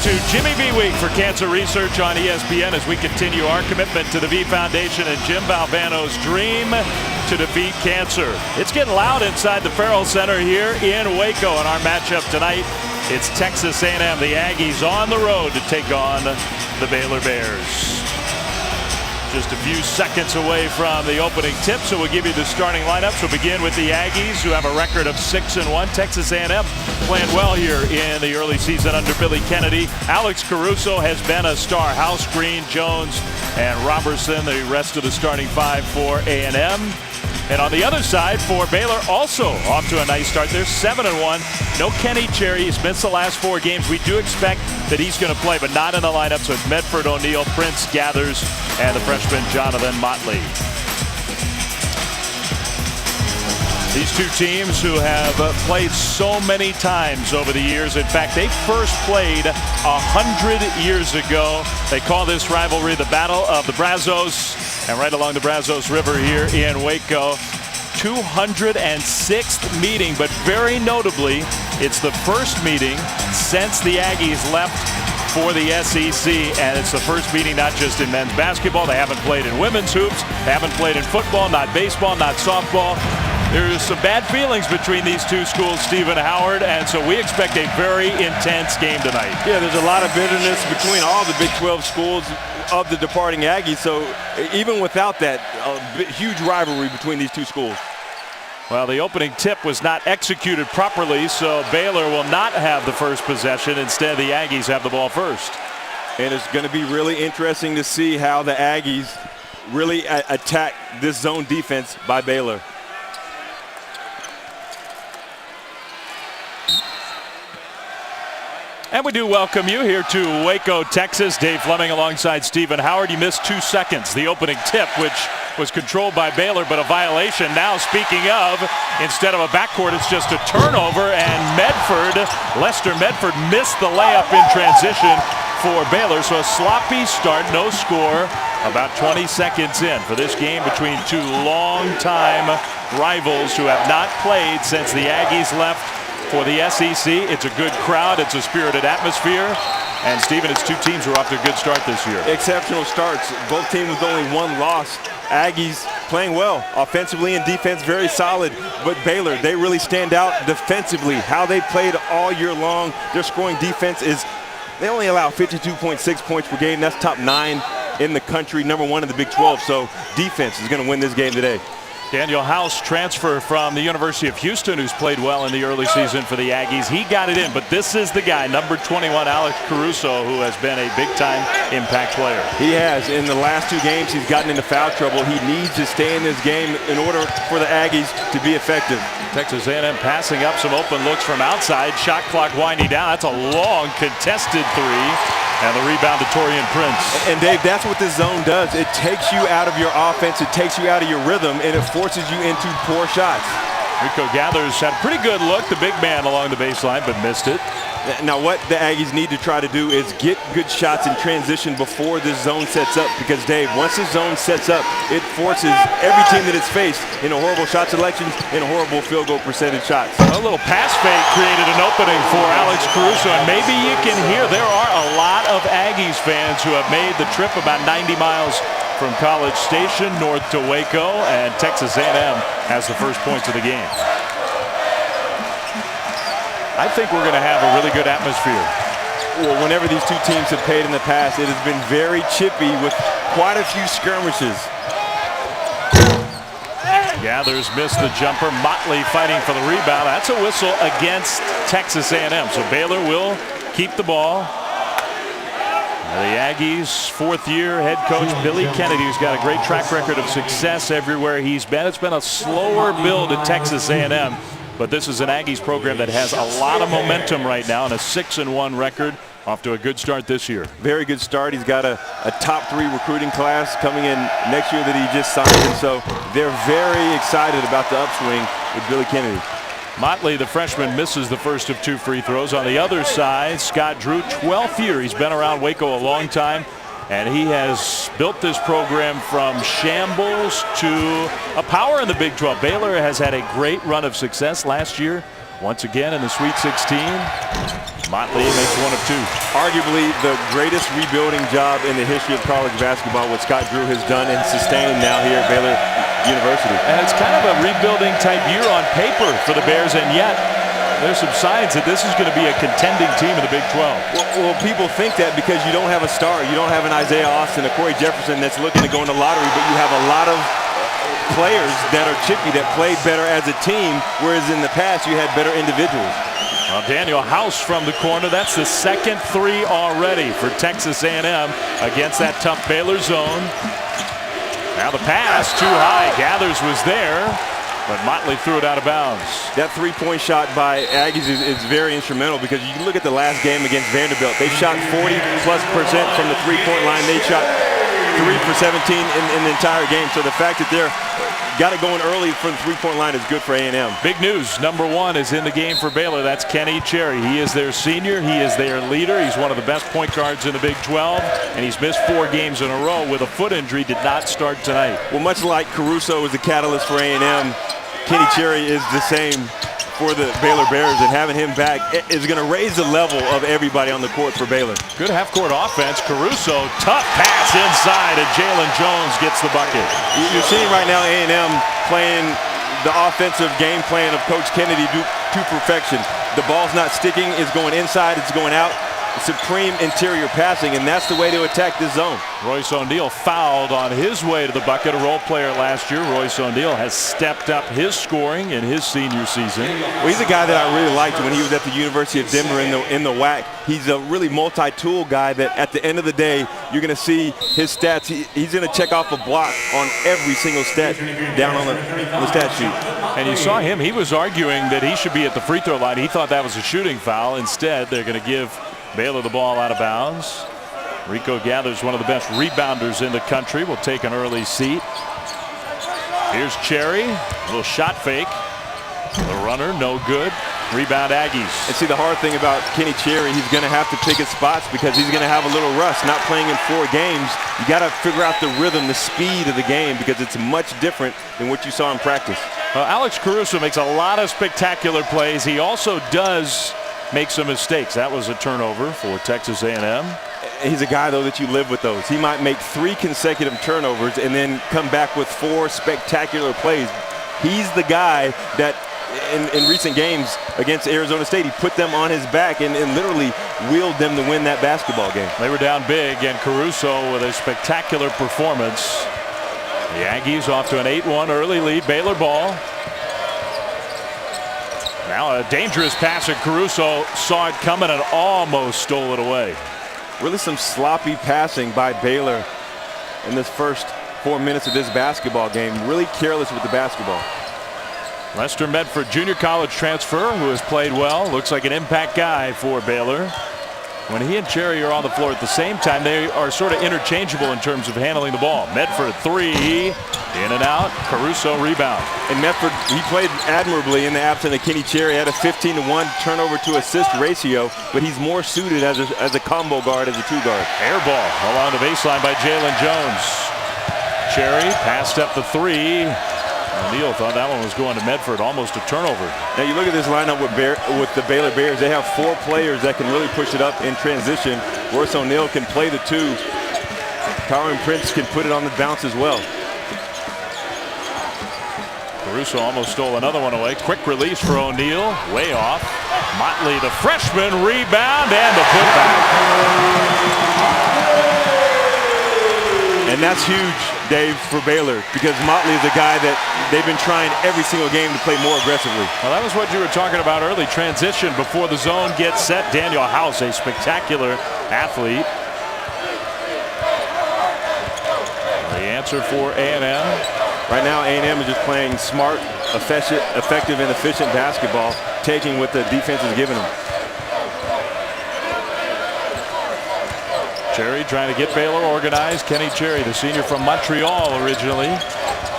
to Jimmy V Week for Cancer Research on ESPN as we continue our commitment to the V Foundation and Jim Valvano's dream to defeat cancer. It's getting loud inside the Farrell Center here in Waco, and our matchup tonight, it's Texas A&M, the Aggies, on the road to take on the Baylor Bears. Just a few seconds away from the opening tip, so we'll give you the starting lineups. We'll begin with the Aggies, who have a record of 6-1. Texas A&M playing well here in the early season under Billy Kennedy. Alex Caruso has been a star. House, Green, Jones, and Robertson, the rest of the starting five for A&M. And on the other side for Baylor, also off to a nice start. They're 7-1. No Kenny Cherry. He's missed the last 4 games. We do expect that he's going to play, but not in the lineup. So it's Medford, O'Neal, Prince, Gathers, and the freshman Jonathan Motley. These two teams who have played so many times over the years. In fact, they first played 100 years ago. They call this rivalry the Battle of the Brazos. And right along the Brazos River here in Waco, 206th meeting, but very notably, it's the first meeting since the Aggies left for the SEC, and it's the first meeting not just in men's basketball. They haven't played in women's hoops. They haven't played in football, not baseball, not softball. There's some bad feelings between these two schools, Stephen Howard, and so we expect a very intense game tonight. Yeah, there's a lot of bitterness between all the Big 12 schools of the departing Aggies, so even without that, a huge rivalry between these two schools. Well, the opening tip was not executed properly, so Baylor will not have the first possession. Instead, the Aggies have the ball first. And it's going to be really interesting to see how the Aggies really attack this zone defense by Baylor. And we do welcome you here to Waco, Texas. Dave Fleming alongside Stephen Howard. You missed 2 seconds. The opening tip, which was controlled by Baylor, but a violation. Now, speaking of, instead of a backcourt, it's just a turnover. And Lester Medford missed the layup in transition for Baylor. So a sloppy start, no score, about 20 seconds in for this game between two longtime rivals who have not played since the Aggies left for the SEC. It's a good crowd. It's a spirited atmosphere. And, Stephen, it's two teams who are off to a good start this year. Exceptional starts. Both teams with only 1 loss. Aggies playing well. Offensively and defense, very solid. But Baylor, they really stand out defensively. How they played all year long. Their scoring defense is, they only allow 52.6 points per game. That's top 9 in the country, number 1 in the Big 12. So defense is going to win this game today. Daniel House, transfer from the University of Houston, who's played well in the early season for the Aggies. He got it in, but this is the guy, number 21, Alex Caruso, who has been a big-time impact player. He has. In the last 2 games, he's gotten into foul trouble. He needs to stay in this game in order for the Aggies to be effective. Texas A&M passing up some open looks from outside. Shot clock winding down. That's a long, contested 3. And the rebound to Torian Prince. And Dave, that's what this zone does. It takes you out of your offense, it takes you out of your rhythm, and it forces you into poor shots. Rico Gathers had a pretty good look, the big man along the baseline, but missed it. Now what the Aggies need to try to do is get good shots in transition before this zone sets up, because Dave, once this zone sets up, it forces every team that it's faced into horrible shot selections and horrible field goal percentage shots. A little pass fake created an opening for Alex Caruso, and maybe you can hear there are a lot of Aggies fans who have made the trip about 90 miles from College Station north to Waco, and Texas A&M has the first points of the game. I think we're going to have a really good atmosphere. Well, whenever these two teams have played in the past, it has been very chippy with quite a few skirmishes. Gathers missed the jumper. Motley fighting for the rebound. That's a whistle against Texas A&M. So Baylor will keep the ball. The Aggies' 4th-year head coach Billy Kennedy, who's got a great track record of success everywhere he's been. It's been a slower build at Texas A&M. But this is an Aggies program that has a lot of momentum right now and a 6-1 record. Off to a good start this year. Very good start. He's got a top 3 recruiting class coming in next year that he just signed. And so they're very excited about the upswing with Billy Kennedy. Motley, the freshman, misses the first of 2 free throws. On the other side, Scott Drew, 12th year. He's been around Waco a long time. And he has built this program from shambles to a power in the Big 12. Baylor has had a great run of success last year. Once again in the Sweet 16. Motley makes one of two. Arguably the greatest rebuilding job in the history of college basketball, what Scott Drew has done and sustained now here at Baylor University. And it's kind of a rebuilding type year on paper for the Bears, and yet there's some signs that this is going to be a contending team in the Big 12. Well, people think that because you don't have a star. You don't have an Isaiah Austin, a Corey Jefferson that's looking to go in the lottery, but you have a lot of players that are chippy, that played better as a team, whereas in the past you had better individuals. Well, Daniel House from the corner. That's the second three already for Texas A&M against that tough Baylor zone. Now the pass too high. Gathers was there, but Motley threw it out of bounds. That three-point shot by Aggies is very instrumental, because you look at the last game against Vanderbilt. They shot 40+% from the three-point line. They shot 3 for 17 in the entire game. So the fact that they're got it going early from the three-point line is good for A&M. Big news. Number one is in the game for Baylor. That's Kenny Cherry. He is their senior. He is their leader. He's one of the best point guards in the Big 12, and he's missed 4 games in a row with a foot injury. Did not start tonight. Well, much like Caruso is the catalyst for A&M, Kenny Cherry is the same for the Baylor Bears, and having him back is going to raise the level of everybody on the court for Baylor. Good half-court offense. Caruso, tough pass inside, and Jalen Jones gets the bucket. You're seeing right now A&M playing the offensive game plan of Coach Kennedy to perfection. The ball's not sticking, it's going inside, it's going out. Supreme interior passing, and that's the way to attack this zone. Royce O'Neal fouled on his way to the bucket, a role player last year. Royce O'Neal has stepped up his scoring in his senior season. Well, he's a guy that I really liked when he was at the University of Denver in the WAC. He's a really multi-tool guy that at the end of the day, you're going to see his stats. He's going to check off a block on every single stat down on the stat sheet. And you saw him. He was arguing that he should be at the free throw line. He thought that was a shooting foul. Instead, they're going to give Baylor the ball out of bounds. Rico Gathers, one of the best rebounders in the country, will take an early seat. Here's Cherry, a little shot fake. The runner, no good. Rebound Aggies. And see, the hard thing about Kenny Cherry, he's going to have to pick his spots because he's going to have a little rust. Not playing in 4 games, you got to figure out the rhythm, the speed of the game, because it's much different than what you saw in practice. Alex Caruso makes a lot of spectacular plays. He also does make some mistakes. That was a turnover for Texas A&M. He's a guy, though, that you live with those. He might make 3 consecutive turnovers and then come back with 4 spectacular plays. He's the guy that in recent games against Arizona State, he put them on his back and literally willed them to win that basketball game. They were down big, and Caruso with a spectacular performance. The Aggies off to an 8-1 early lead. Baylor ball. Now a dangerous pass, and Caruso saw it coming and almost stole it away. Really some sloppy passing by Baylor in this first 4 minutes of this basketball game. Really careless with the basketball. Lester Medford, junior college transfer, who has played well. Looks like an impact guy for Baylor. When he and Cherry are on the floor at the same time, they are sort of interchangeable in terms of handling the ball. Medford 3, in and out. Caruso rebound. And Medford, he played admirably in the absence of Kenny Cherry. Had a 15-to-1 turnover to assist ratio, but he's more suited as a combo guard, as a 2-guard. Air ball along the baseline by Jalen Jones. Cherry passed up the 3. O'Neal thought that one was going to Medford, almost a turnover. Now you look at this lineup with the Baylor Bears. They have 4 players that can really push it up in transition. Royce O'Neal can play the 2. Kyron Prince can put it on the bounce as well. Caruso almost stole another one away. Quick release for O'Neal, way off. Motley, the freshman, rebound and the putback. And that's huge, Dave, for Baylor, because Motley is a guy that they've been trying every single game to play more aggressively. Well, that was what you were talking about early. Transition before the zone gets set. Daniel House, a spectacular athlete. The answer for A&M. Right now, A&M is just playing smart, effective, and efficient basketball, taking what the defense is giving them. Cherry trying to get Baylor organized. Kenny Cherry, the senior from Montreal originally,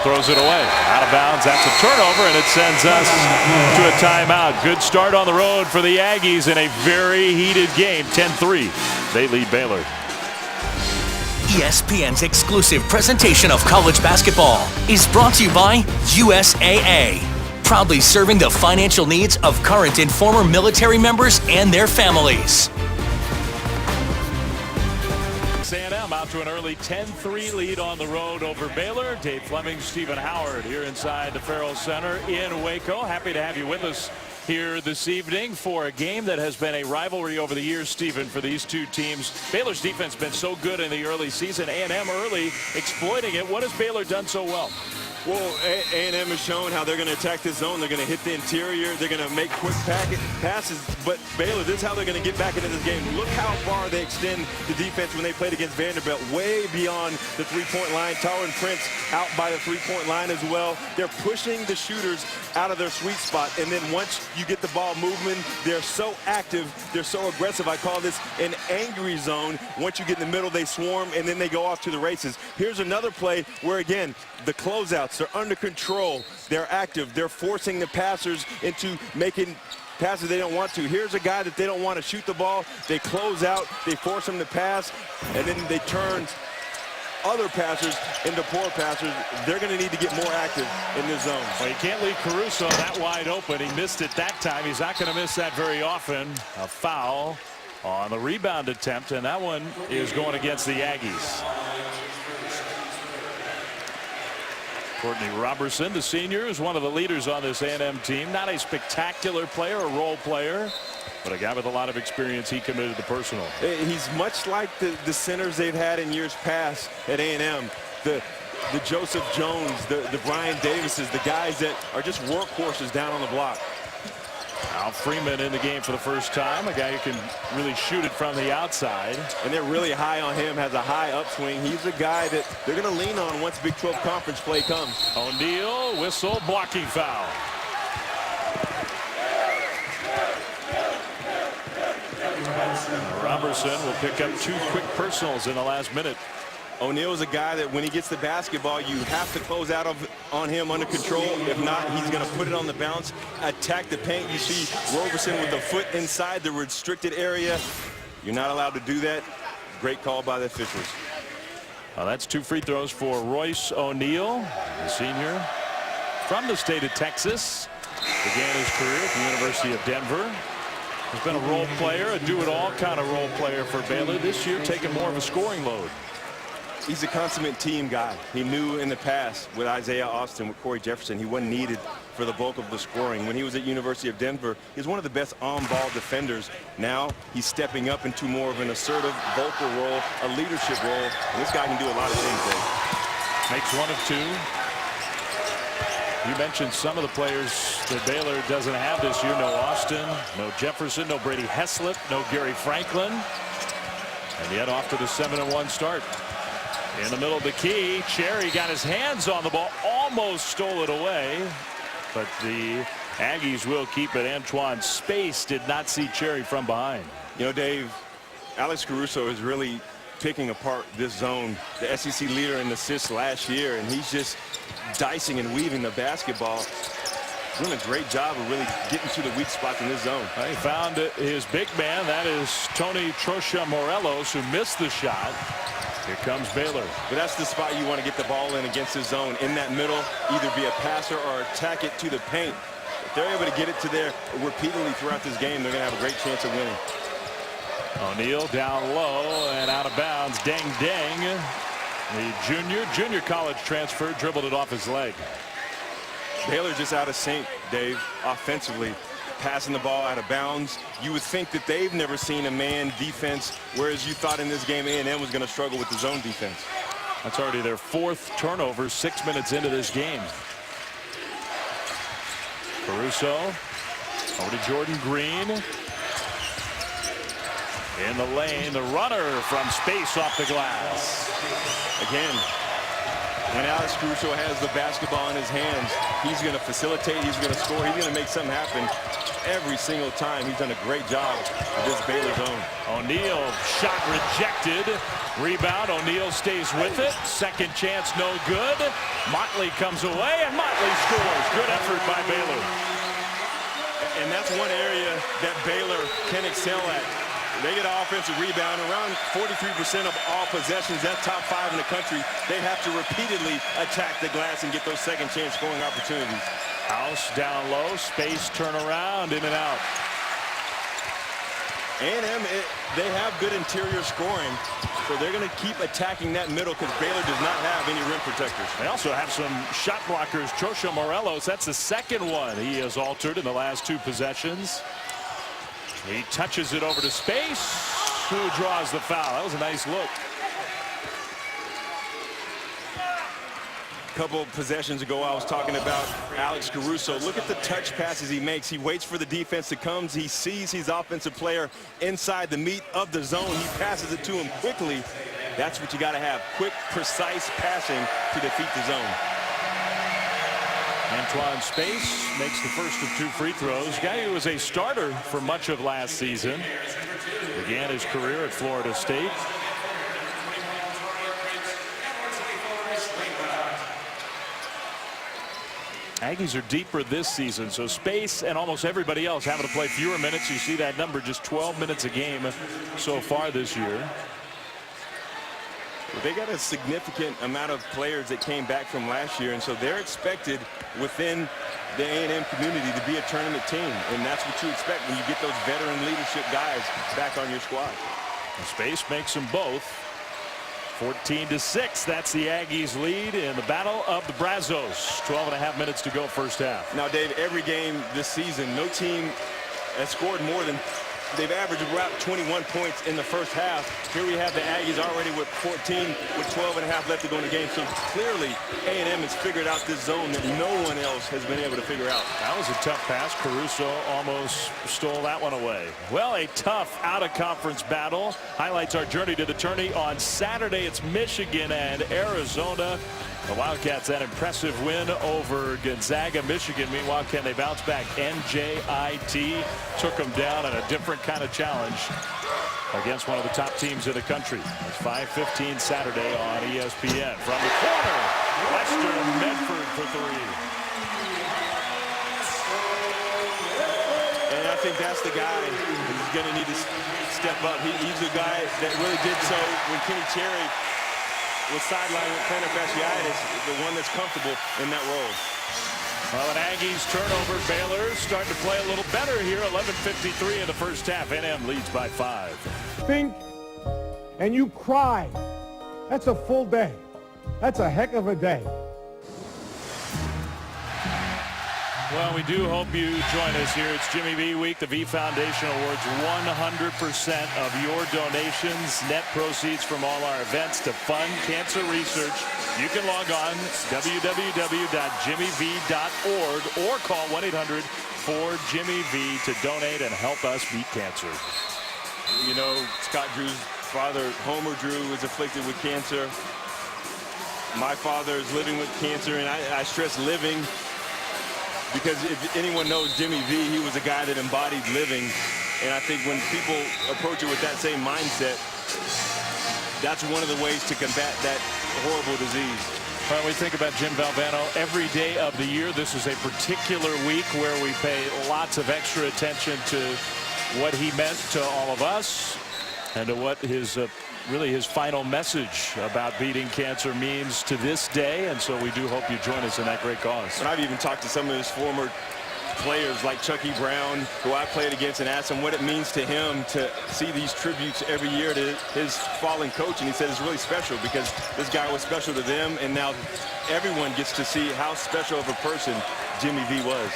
throws it away. Out of bounds. That's a turnover, and it sends us to a timeout. Good start on the road for the Aggies in a very heated game. 10-3. They lead Baylor. ESPN's exclusive presentation of college basketball is brought to you by USAA. proudly serving the financial needs of current and former military members and their families. A&M out to an early 10-3 lead on the road over Baylor. Dave Fleming, Stephen Howard here inside the Farrell Center in Waco. Happy to have you with us here this evening for a game that has been a rivalry over the years, Stephen, for these two teams. Baylor's defense has been so good in the early season. A&M early exploiting it. What has Baylor done so well? Well, A&M has shown how they're going to attack this zone. They're going to hit the interior. They're going to make quick passes. But Baylor, this is how they're going to get back into this game. Look how far they extend the defense when they played against Vanderbilt, way beyond the three-point line. Tauren Prince out by the three-point line as well. They're pushing the shooters out of their sweet spot. And then once you get the ball moving, they're so active. They're so aggressive. I call this an angry zone. Once you get in the middle, they swarm, and then they go off to the races. Here's another play where, again, the closeouts, they're under control. They're active. They're forcing the passers into making passes they don't want to. Here's a guy that they don't want to shoot the ball. They close out. They force him to pass, and then they turn other passers into poor passers. They're going to need to get more active in this zone. Well, you can't leave Caruso that wide open. He missed it that time. He's not going to miss that very often. A foul on the rebound attempt, and that one is going against the Aggies. Courtney Robertson, the senior, is one of the leaders on this A&M team. Not a spectacular player, a role player, but a guy with a lot of experience. He committed the personal. He's much like the centers they've had in years past at A&M. The Joseph Jones, the Brian Davises, the guys that are just workhorses down on the block. Al Freeman in the game for the first time, a guy who can really shoot it from the outside. And they're really high on him, has a high upswing. He's a guy that they're going to lean on once Big 12 conference play comes. O'Neal, whistle, blocking foul. Robertson will pick up 2 quick personals in the last minute. O'Neal is a guy that when he gets the basketball, you have to close out on him under control. If not, he's going to put it on the bounce, attack the paint. You see Robertson with the foot inside the restricted area. You're not allowed to do that. Great call by the officials. Well, that's 2 free throws for Royce O'Neal, the senior from the state of Texas. Began his career at the University of Denver. He's been a role player, a do-it-all kind of role player for Baylor. This year taking more of a scoring load. He's a consummate team guy. He knew in the past with Isaiah Austin, with Corey Jefferson, he wasn't needed for the bulk of the scoring. When he was at University of Denver, he was one of the best on-ball defenders. Now he's stepping up into more of an assertive, vocal role, a leadership role. And this guy can do a lot of things, Dave. Makes 1 of 2. You mentioned some of the players that Baylor doesn't have this year. No Austin, no Jefferson, no Brady Heslip, no Gary Franklin. And yet off to the 7-1 start. In the middle of the key, Cherry got his hands on the ball, almost stole it away, but the Aggies will keep it. Antoine Space did not see Cherry from behind. You know, Dave, Alex Caruso is really picking apart this zone. The SEC leader in assists last year, and he's just dicing and weaving the basketball. Doing a great job of really getting to the weak spots in this zone. He found his big man. That is Tony Trocha Morelos, who missed the shot. Here comes Baylor. But that's the spot you want to get the ball in against the zone. In that middle, either be a passer or attack it to the paint. If they're able to get it to there repeatedly throughout this game, they're going to have a great chance of winning. O'Neal down low and out of bounds. Deng Deng, the junior college transfer, dribbled it off his leg. Baylor just out of sync, Dave, offensively. Passing the ball out of bounds. You would think that they've never seen a man defense, whereas you thought in this game A&M was going to struggle with the zone defense. That's already their 4th turnover 6 minutes into this game. Caruso over to Jordan Green. In the lane, the runner from space off the glass. Again, when Alex Caruso has the basketball in his hands, he's going to facilitate, he's going to score, he's going to make something happen every single time. He's done a great job with this Baylor zone. O'Neal, shot rejected. Rebound, O'Neal stays with it. Second chance, no good. Motley comes away, and Motley scores. Good effort by Baylor. And that's one area that Baylor can excel at. They get an offensive rebound. Around 43% of all possessions. That's top 5 in the country. They have to repeatedly attack the glass and get those second chance scoring opportunities. House down low, space, turnaround, in and out. A&M, they have good interior scoring, so they're going to keep attacking that middle because Baylor does not have any rim protectors. They also have some shot blockers. Chosha Morelos, that's the second one he has altered in the last 2 possessions. He touches it over to space. Who draws the foul? That was a nice look. A couple of possessions ago, I was talking about Alex Caruso. Look at the touch passes he makes. He waits for the defense to come. He sees his offensive player inside the meat of the zone. He passes it to him quickly. That's what you got to have. Quick, precise passing to defeat the zone. Antoine Space makes the first of 2 free throws. Guy who was a starter for much of last season. Began his career at Florida State. Aggies are deeper this season, so Space and almost everybody else having to play fewer minutes. You see that number, just 12 minutes a game so far this year. They got a significant amount of players that came back from last year, and so they're expected within the A&M community to be a tournament team, and that's what you expect when you get those veteran leadership guys back on your squad. Space makes them both. 14-6. That's the Aggies' lead in the Battle of the Brazos. 12.5 minutes to go first half. Now, Dave, every game this season, no team has scored more than they've averaged about 21 points in the first half. Here we have the Aggies already with 14 with 12.5 left to go in the game. So clearly A&M has figured out this zone that no one else has been able to figure out. That was a tough pass. Caruso almost stole that one away. Well, a tough out-of-conference battle. Highlights our journey to the tourney on Saturday. It's Michigan and Arizona. The Wildcats, that impressive win over Gonzaga. Michigan, meanwhile, can they bounce back? NJIT took them down in a different kind of challenge against one of the top teams in the country. It's 5:15 Saturday on ESPN. From the corner, Lester Medford for 3. And I think that's the guy who's going to need to step up. He's the guy that really did so when Kenny Cherry was sidelined with plantar fasciitis, the one that's comfortable in that role. Well, an Aggies turnover. Baylor starting to play a little better here. 11:53 in the first half. A&M leads by 5. Think and you cry. That's a full day. That's a heck of a day. Well, we do hope you join us here. It's Jimmy V Week. The V Foundation awards 100% of your donations, net proceeds from all our events to fund cancer research. You can log on www.jimmyv.org or call 1-800-4JIMMY-V to donate and help us beat cancer. You know, Scott Drew's father, Homer Drew, is afflicted with cancer. My father is living with cancer, and I stress living, because if anyone knows Jimmy V, he was a guy that embodied living. And I think when people approach it with that same mindset, that's one of the ways to combat that horrible disease. When we think about Jim Valvano, every day of the year, this is a particular week where we pay lots of extra attention to what he meant to all of us and to what his really his final message about beating cancer means to this day. And so we do hope you join us in that great cause. And I've even talked to some of his former players like Chucky Brown, who I played against, and asked him what it means to him to see these tributes every year to his fallen coach. And he said it's really special because this guy was special to them, and now everyone gets to see how special of a person Jimmy V was.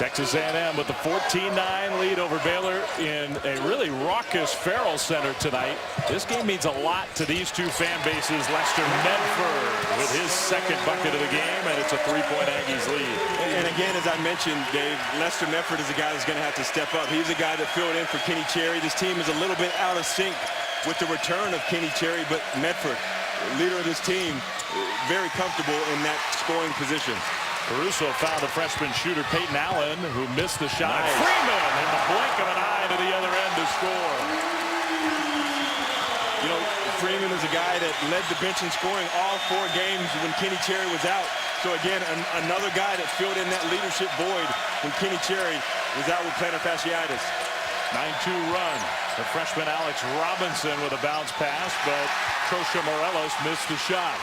Texas A&M with the 14-9 lead over Baylor in a really raucous Farrell Center tonight. This game means a lot to these two fan bases. Lester Medford with his second bucket of the game, and it's a 3-point Aggies lead. And again, as I mentioned, Dave, Lester Medford is a guy that's going to have to step up. He's a guy that filled in for Kenny Cherry. This team is a little bit out of sync with the return of Kenny Cherry, but Medford, leader of this team, very comfortable in that scoring position. Caruso found the freshman shooter Peyton Allen, who missed the shot. Nice. Freeman in the blink of an eye to the other end to score. You know, Freeman is a guy that led the bench in scoring all 4 games when Kenny Cherry was out. So again, another guy that filled in that leadership void when Kenny Cherry was out with plantar fasciitis. 9-2 run. The freshman Alex Robinson with a bounce pass, but Trosha Morelos missed the shot.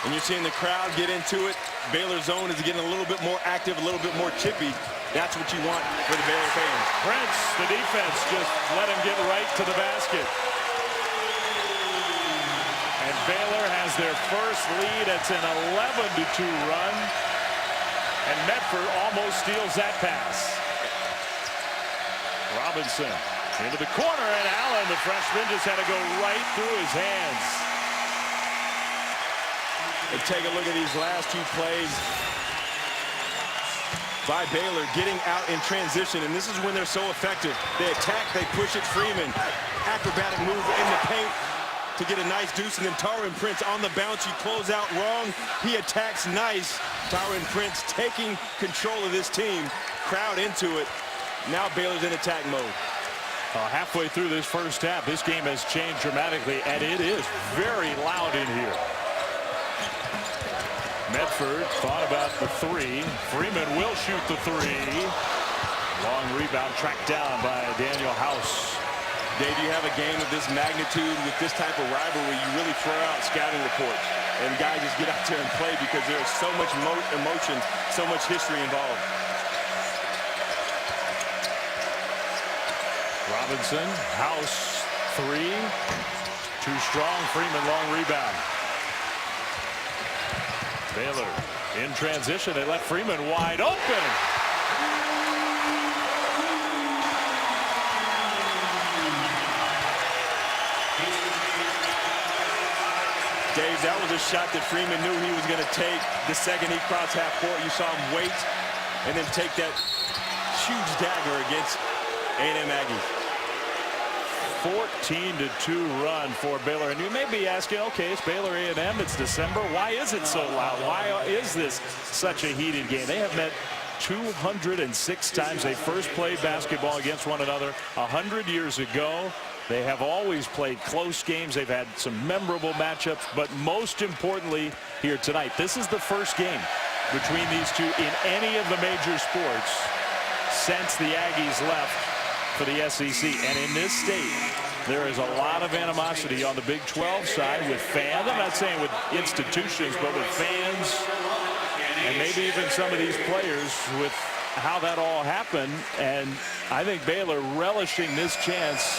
And you're seeing the crowd get into it. Baylor zone is getting a little bit more active, a little bit more chippy. That's what you want for the Baylor fans. Prince, the defense, just let him get right to the basket. And Baylor has their first lead. It's an 11-2 run. And Medford almost steals that pass. Robinson into the corner, and Allen, the freshman, just had to go right through his hands. And take a look at these last two plays by Baylor, getting out in transition, and this is when they're so effective. They attack, they push it. Freeman, acrobatic move in the paint to get a nice deuce, and then Taurean Prince on the bounce. You close out wrong, he attacks nice. Taurean Prince taking control of this team, crowd into it. Now Baylor's in attack mode. Halfway through this first half, this game has changed dramatically, and it is very loud in here. Medford thought about the three. Freeman will shoot the three. Long rebound tracked down by Daniel House. Dave, you have a game of this magnitude with this type of rivalry, you really throw out scouting reports. And guys just get out there and play because there's so much emotion, so much history involved. Robinson, House, three. Too strong. Freeman, long rebound. Baylor in transition. They left Freeman wide open. Dave, that was a shot that Freeman knew he was going to take. The second he crossed half court, you saw him wait and then take that huge dagger against A&M Aggies. 14-2 run for Baylor, and you may be asking, okay, it's Baylor A&M, it's December, why is it so loud? Why is this such a heated game? They have met 206 times. They first played basketball against one another 100 years ago. They have always played close games. They've had some memorable matchups, but most importantly here tonight, this is the first game between these two in any of the major sports since the Aggies left for the SEC. And in this state, there is a lot of animosity on the Big 12 side with fans. I'm not saying with institutions, but with fans and maybe even some of these players with how that all happened. And I think Baylor relishing this chance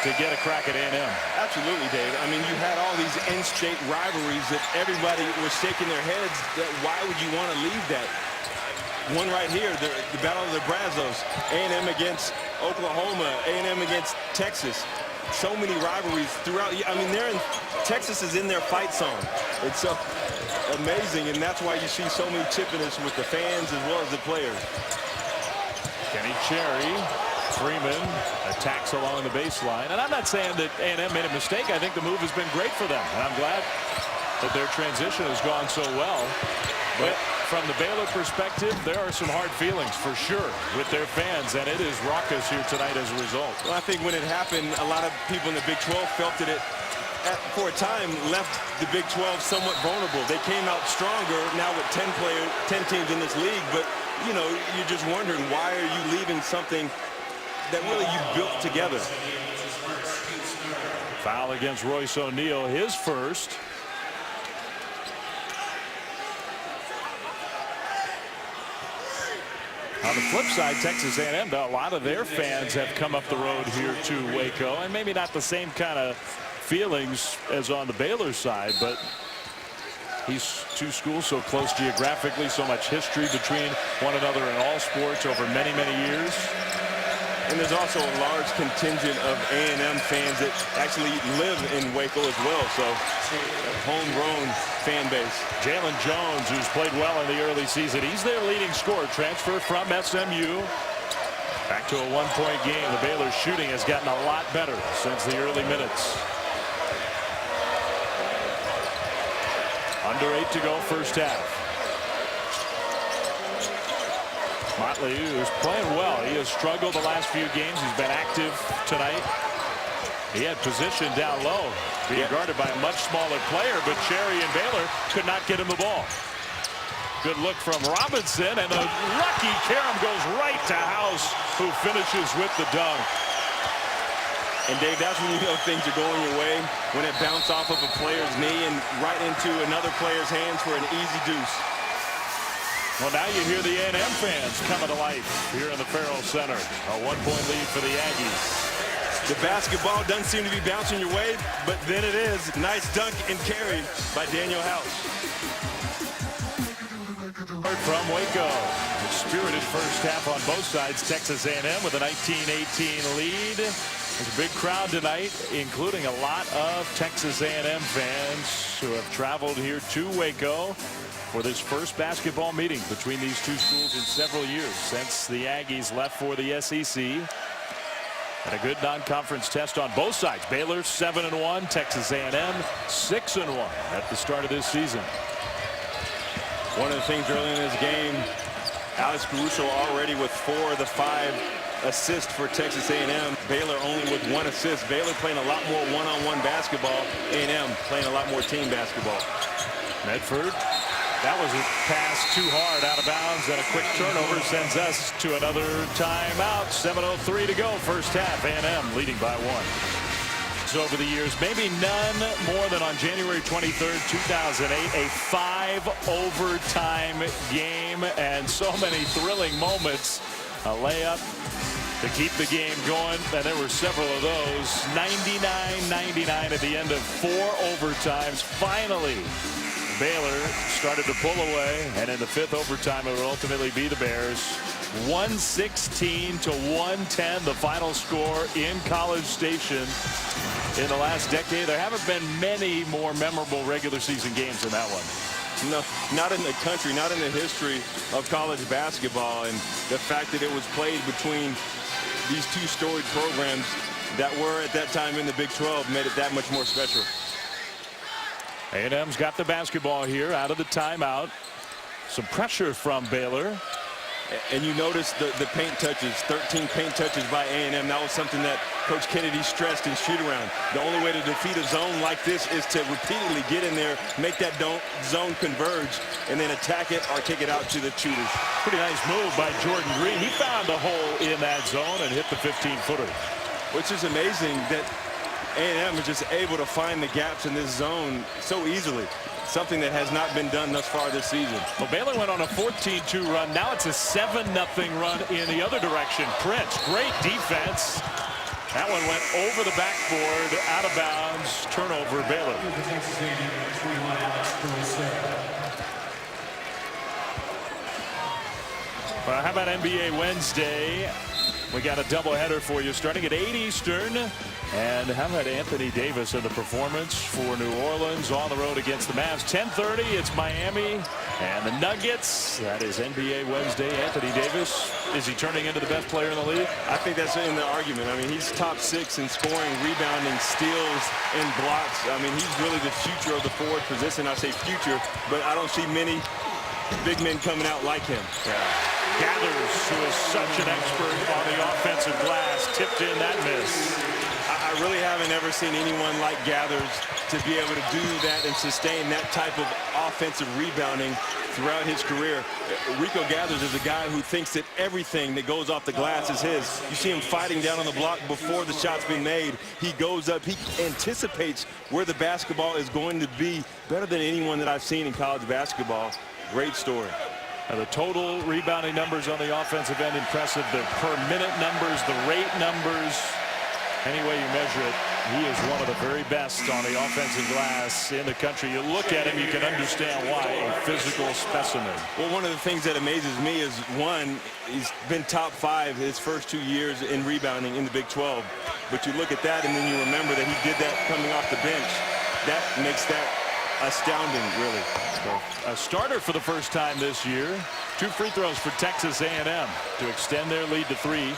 to get a crack at A&M. Absolutely, Dave. I mean, you had all these in-state rivalries that everybody was shaking their heads. That why would you want to leave that? One right here, the Battle of the Brazos, A&M against Oklahoma, A&M against Texas. So many rivalries throughout. I mean, Texas is in their fight song. It's so amazing, and that's why you see so many chippiness with the fans as well as the players. Kenny Cherry, Freeman attacks along the baseline, and I'm not saying that A&M made a mistake. I think the move has been great for them, and I'm glad that their transition has gone so well. But from the Baylor perspective, there are some hard feelings for sure with their fans, and it is raucous here tonight as a result. Well, I think when it happened, a lot of people in the Big 12 felt that it, for a time, left the Big 12 somewhat vulnerable. They came out stronger now with 10 teams in this league, but, you know, you're just wondering, why are you leaving something that really you built together? Foul against Royce O'Neal, his first. On the flip side, Texas A&M, a lot of their fans have come up the road here to Waco, and maybe not the same kind of feelings as on the Baylor side, but these two schools so close geographically, so much history between one another in all sports over many, many years. And there's also a large contingent of A&M fans that actually live in Waco as well, so a homegrown fan base. Jalen Jones, who's played well in the early season, he's their leading scorer, transfer from SMU. Back to a one-point game. The Baylor shooting has gotten a lot better since the early minutes. Under 8 to go, first half. Motley, who's playing well. He has struggled the last few games. He's been active tonight. He had position down low, being guarded by a much smaller player, but Cherry and Baylor could not get him the ball. Good look from Robinson, and a lucky carom goes right to House, who finishes with the dunk. And Dave, that's when you know things are going your way, when it bounced off of a player's knee and right into another player's hands for an easy deuce. Well, now you hear the A&M fans coming to life here in the Farrell Center. A 1-point lead for the Aggies. The basketball doesn't seem to be bouncing your way, but then it is. Nice dunk and carry by Daniel House. From Waco. A spirited first half on both sides. Texas A&M with a 19-18 lead. There's a big crowd tonight, including a lot of Texas A&M fans who have traveled here to Waco for this first basketball meeting between these two schools in several years since the Aggies left for the SEC. And a good non-conference test on both sides. Baylor 7-1, Texas A&M 6-1 at the start of this season. One of the things early in this game, Alex Caruso already with 4 of the 5 assists for Texas A&M. Baylor only with 1 assist. Baylor playing a lot more one-on-one basketball. A&M playing a lot more team basketball. Medford. That was a pass too hard out of bounds, and a quick turnover sends us to another timeout. 7:03 to go, first half. A&M leading by 1. So over the years, maybe none more than on January 23rd, 2008, a 5-overtime game, and so many thrilling moments. A layup to keep the game going, and there were several of those. 99-99 at the end of 4 overtimes. Finally, Baylor started to pull away, and in the 5th overtime, it would ultimately be the Bears. 116-110, the final score in College Station. In the last decade, there haven't been many more memorable regular season games than that one. No, not in the country, not in the history of college basketball. And the fact that it was played between these two storied programs that were at that time in the Big 12 made it that much more special. A&M's got the basketball here out of the timeout. Some pressure from Baylor. And you notice the paint touches, 13 paint touches by A&M. That was something that Coach Kennedy stressed in shoot-around. The only way to defeat a zone like this is to repeatedly get in there, make that zone converge, and then attack it or kick it out to the shooters. Pretty nice move by Jordan Green. He found a hole in that zone and hit the 15-footer. Which is amazing that A&M is just able to find the gaps in this zone so easily. Something that has not been done thus far this season. Well, Baylor went on a 14-2 run. Now it's a 7-0 run in the other direction. Prince, great defense. That one went over the backboard, out of bounds, turnover, Baylor. Well, how about NBA Wednesday? We got a doubleheader for you starting at 8 Eastern. And how about Anthony Davis in the performance for New Orleans on the road against the Mavs? 10:30, it's Miami and the Nuggets. That is NBA Wednesday. Anthony Davis, is he turning into the best player in the league? I think that's in the argument. I mean, he's top 6 in scoring, rebounding, steals, and blocks. I mean, he's really the future of the forward position. I say future, but I don't see many big men coming out like him. Yeah. Gathers, who is such an expert on the offensive glass, tipped in that miss. I really haven't ever seen anyone like Gathers to be able to do that and sustain that type of offensive rebounding throughout his career. Rico Gathers is a guy who thinks that everything that goes off the glass is his. You see him fighting down on the block before the shot's been made. He goes up. He anticipates where the basketball is going to be better than anyone that I've seen in college basketball. Great story. The total rebounding numbers on the offensive end, impressive. The per-minute numbers, the rate numbers, any way you measure it, he is one of the very best on the offensive glass in the country. You look at him, you can understand why, a physical specimen. Well, one of the things that amazes me is, one, he's been top 5 his first 2 years in rebounding in the Big 12. But you look at that, and then you remember that he did that coming off the bench. That makes that astounding, really. So, a starter for the first time this year. 2 free throws for Texas A&M to extend their lead to 3.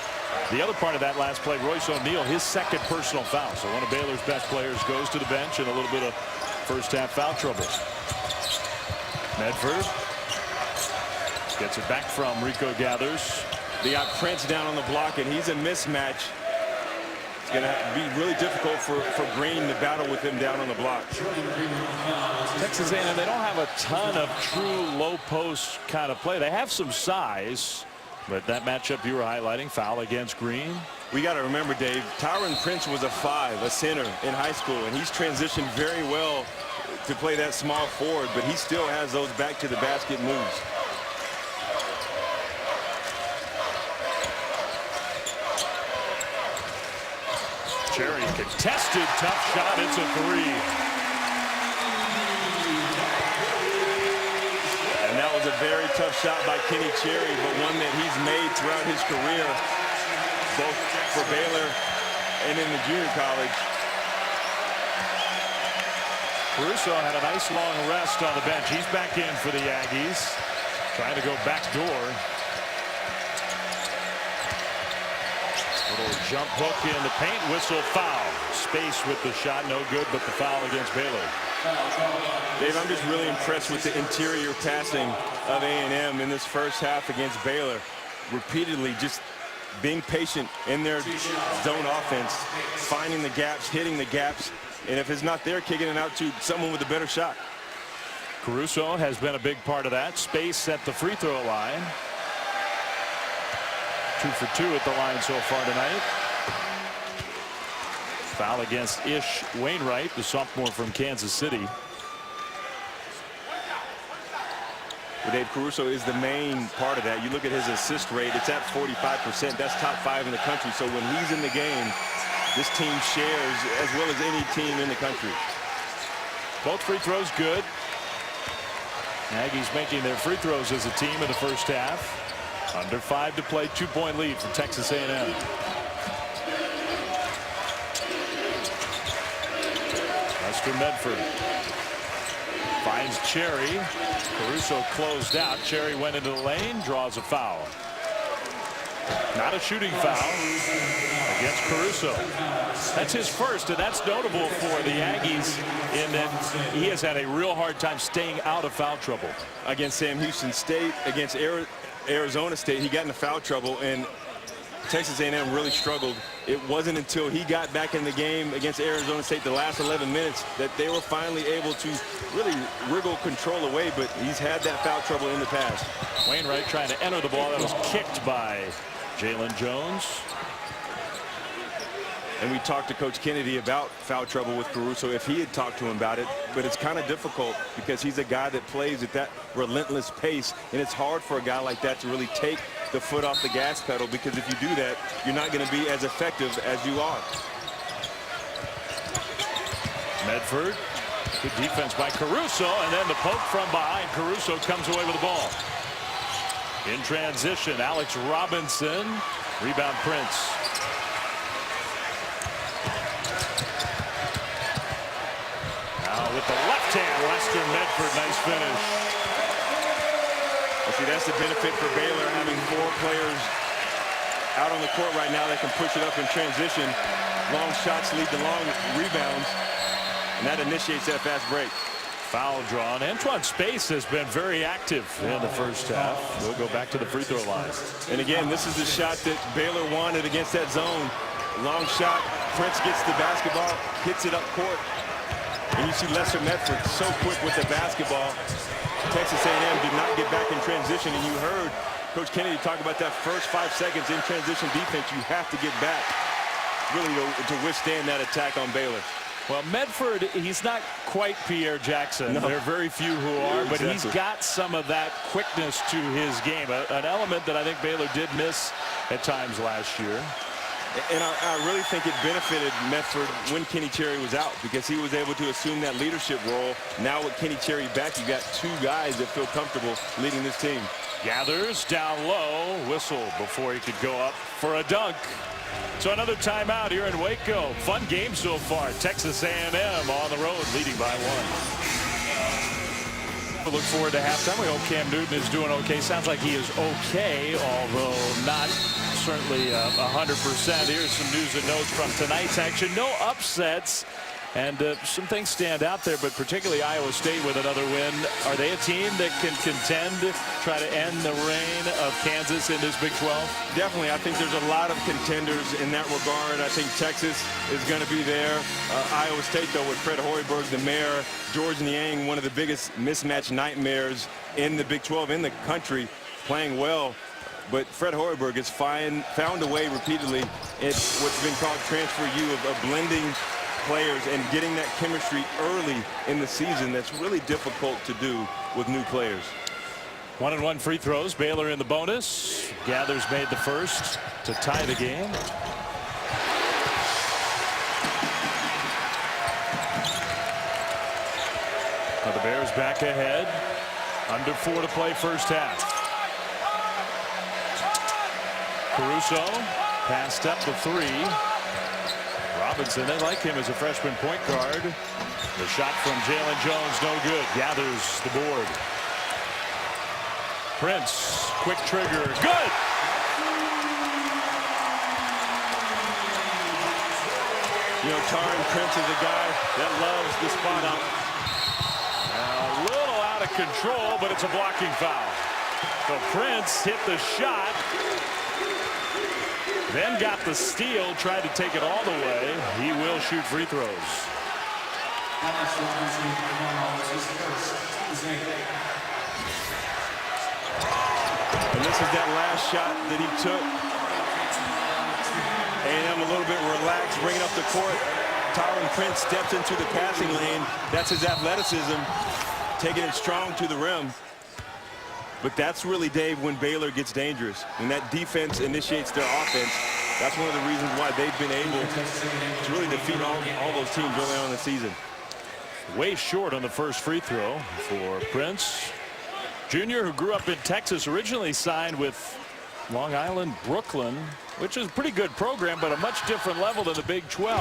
The other part of that last play, Royce O'Neal, his second personal foul. So one of Baylor's best players goes to the bench in a little bit of first half foul trouble. Medford gets it back from Rico Gathers. They got Prince down on the block, and he's a mismatch. It's going to be really difficult for Green to battle with him down on the block. Texas A&M, they don't have a ton of true low post kind of play. They have some size. But that matchup you were highlighting, foul against Green. We got to remember, Dave, Tyron Prince was a 5, a center in high school, and he's transitioned very well to play that small forward, but he still has those back to the basket moves. Cherry contested, tough shot. It's a 3. And that was a very tough shot by Kenny Cherry, but one that he's made throughout his career, both for Baylor and in the junior college. Caruso had a nice long rest on the bench. He's back in for the Aggies, trying to go back door. Little jump hook in the paint, whistle, foul. Space with the shot, no good, but the foul against Baylor. Dave, I'm just really impressed with the interior passing of A&M in this first half against Baylor. Repeatedly just being patient in their zone offense, finding the gaps, hitting the gaps, and if it's not there, kicking it out to someone with a better shot. Caruso has been a big part of that. Space at the free throw line. 2 for 2 at the line so far tonight. Foul against Ish Wainwright, the sophomore from Kansas City. Well, Dave, Caruso is the main part of that. You look at his assist rate, it's at 45%. That's top 5 in the country. So when he's in the game, this team shares as well as any team in the country. Both free throws good. Aggies making their free throws as a team in the first half. Under 5 to play, 2-point lead for Texas A&M. Lester Medford finds Cherry. Caruso closed out. Cherry went into the lane, draws a foul. Not a shooting foul against Caruso. That's his first, and that's notable for the Aggies in that he has had a real hard time staying out of foul trouble. Against Sam Houston State, against Arizona State, he got into foul trouble, and Texas A&M really struggled. It wasn't until he got back in the game against Arizona State the last 11 minutes that they were finally able to really wriggle control away, but he's had that foul trouble in the past. Wainwright trying to enter the ball. That was kicked by Jalen Jones. And we talked to Coach Kennedy about foul trouble with Caruso if he had talked to him about it, but it's kind of difficult because he's a guy that plays at that relentless pace, and it's hard for a guy like that to really take the foot off the gas pedal, because if you do that, you're not going to be as effective as you are. Medford, good defense by Caruso, and then the poke from behind. Caruso comes away with the ball. In transition, Alex Robinson, rebound Prince. Now with the left hand, Lester Medford, nice finish. See, that's the benefit for Baylor, having 4 players out on the court right now that can push it up in transition. Long shots lead to long rebounds, and that initiates that fast break. Foul drawn. Antoine Space has been very active in the first half. We'll go back to the free throw line. And again, this is the shot that Baylor wanted against that zone. Long shot. Prince gets the basketball, hits it up court. And you see Lester Medford so quick with the basketball. Texas A&M did not get back in transition, and you heard Coach Kennedy talk about that first 5 seconds in transition defense. You have to get back really to withstand that attack on Baylor. Well, Medford, he's not quite Pierre Jackson. No. There are very few who are, but he's got some of that quickness to his game, an element that I think Baylor did miss at times last year. And I really think it benefited Medford when Kenny Cherry was out, because he was able to assume that leadership role. Now with Kenny Cherry back, you got 2 guys that feel comfortable leading this team. Gathers down low, whistle before he could go up for a dunk. So another timeout here in Waco. Fun game so far. Texas A&M on the road, leading by 1. We look forward to halftime. We hope Cam Newton is doing okay. Sounds like he is okay, although not certainly 100%. Here's some news and notes from tonight's action. No upsets, and some things stand out there, but particularly Iowa State with another win. Are they a team that can contend, try to end the reign of Kansas in this Big 12? Definitely. I think there's a lot of contenders in that regard. I think Texas is going to be there. Iowa State, though, with Fred Hoiberg, the mayor, George Niang, one of the biggest mismatch nightmares in the Big 12 in the country, playing well. But Fred Hoiberg has found a way repeatedly at what's been called transfer U of blending players and getting that chemistry early in the season. That's really difficult to do with new players. 1-and-1 free throws. Baylor in the bonus. Gathers made the first to tie the game. Now the Bears back ahead. Under 4 to play first half. Caruso passed up the 3. Robinson, they like him as a freshman point guard. The shot from Jalen Jones, no good. Gathers the board. Prince, quick trigger, good. You know, Taurean Prince is a guy that loves the spot up. A little out of control, but it's a blocking foul. So Prince hit the shot, then got the steal, tried to take it all the way. He will shoot free throws. And this is that last shot that he took. A&M a little bit relaxed, bringing up the court. Taurean Prince steps into the passing lane. That's his athleticism, taking it strong to the rim. But that's really, Dave, when Baylor gets dangerous. When that defense initiates their offense, that's one of the reasons why they've been able to really defeat all those teams early on in the season. Way short on the first free throw for Prince. Junior, who grew up in Texas, originally signed with Long Island, Brooklyn, which is a pretty good program, but a much different level than the Big 12.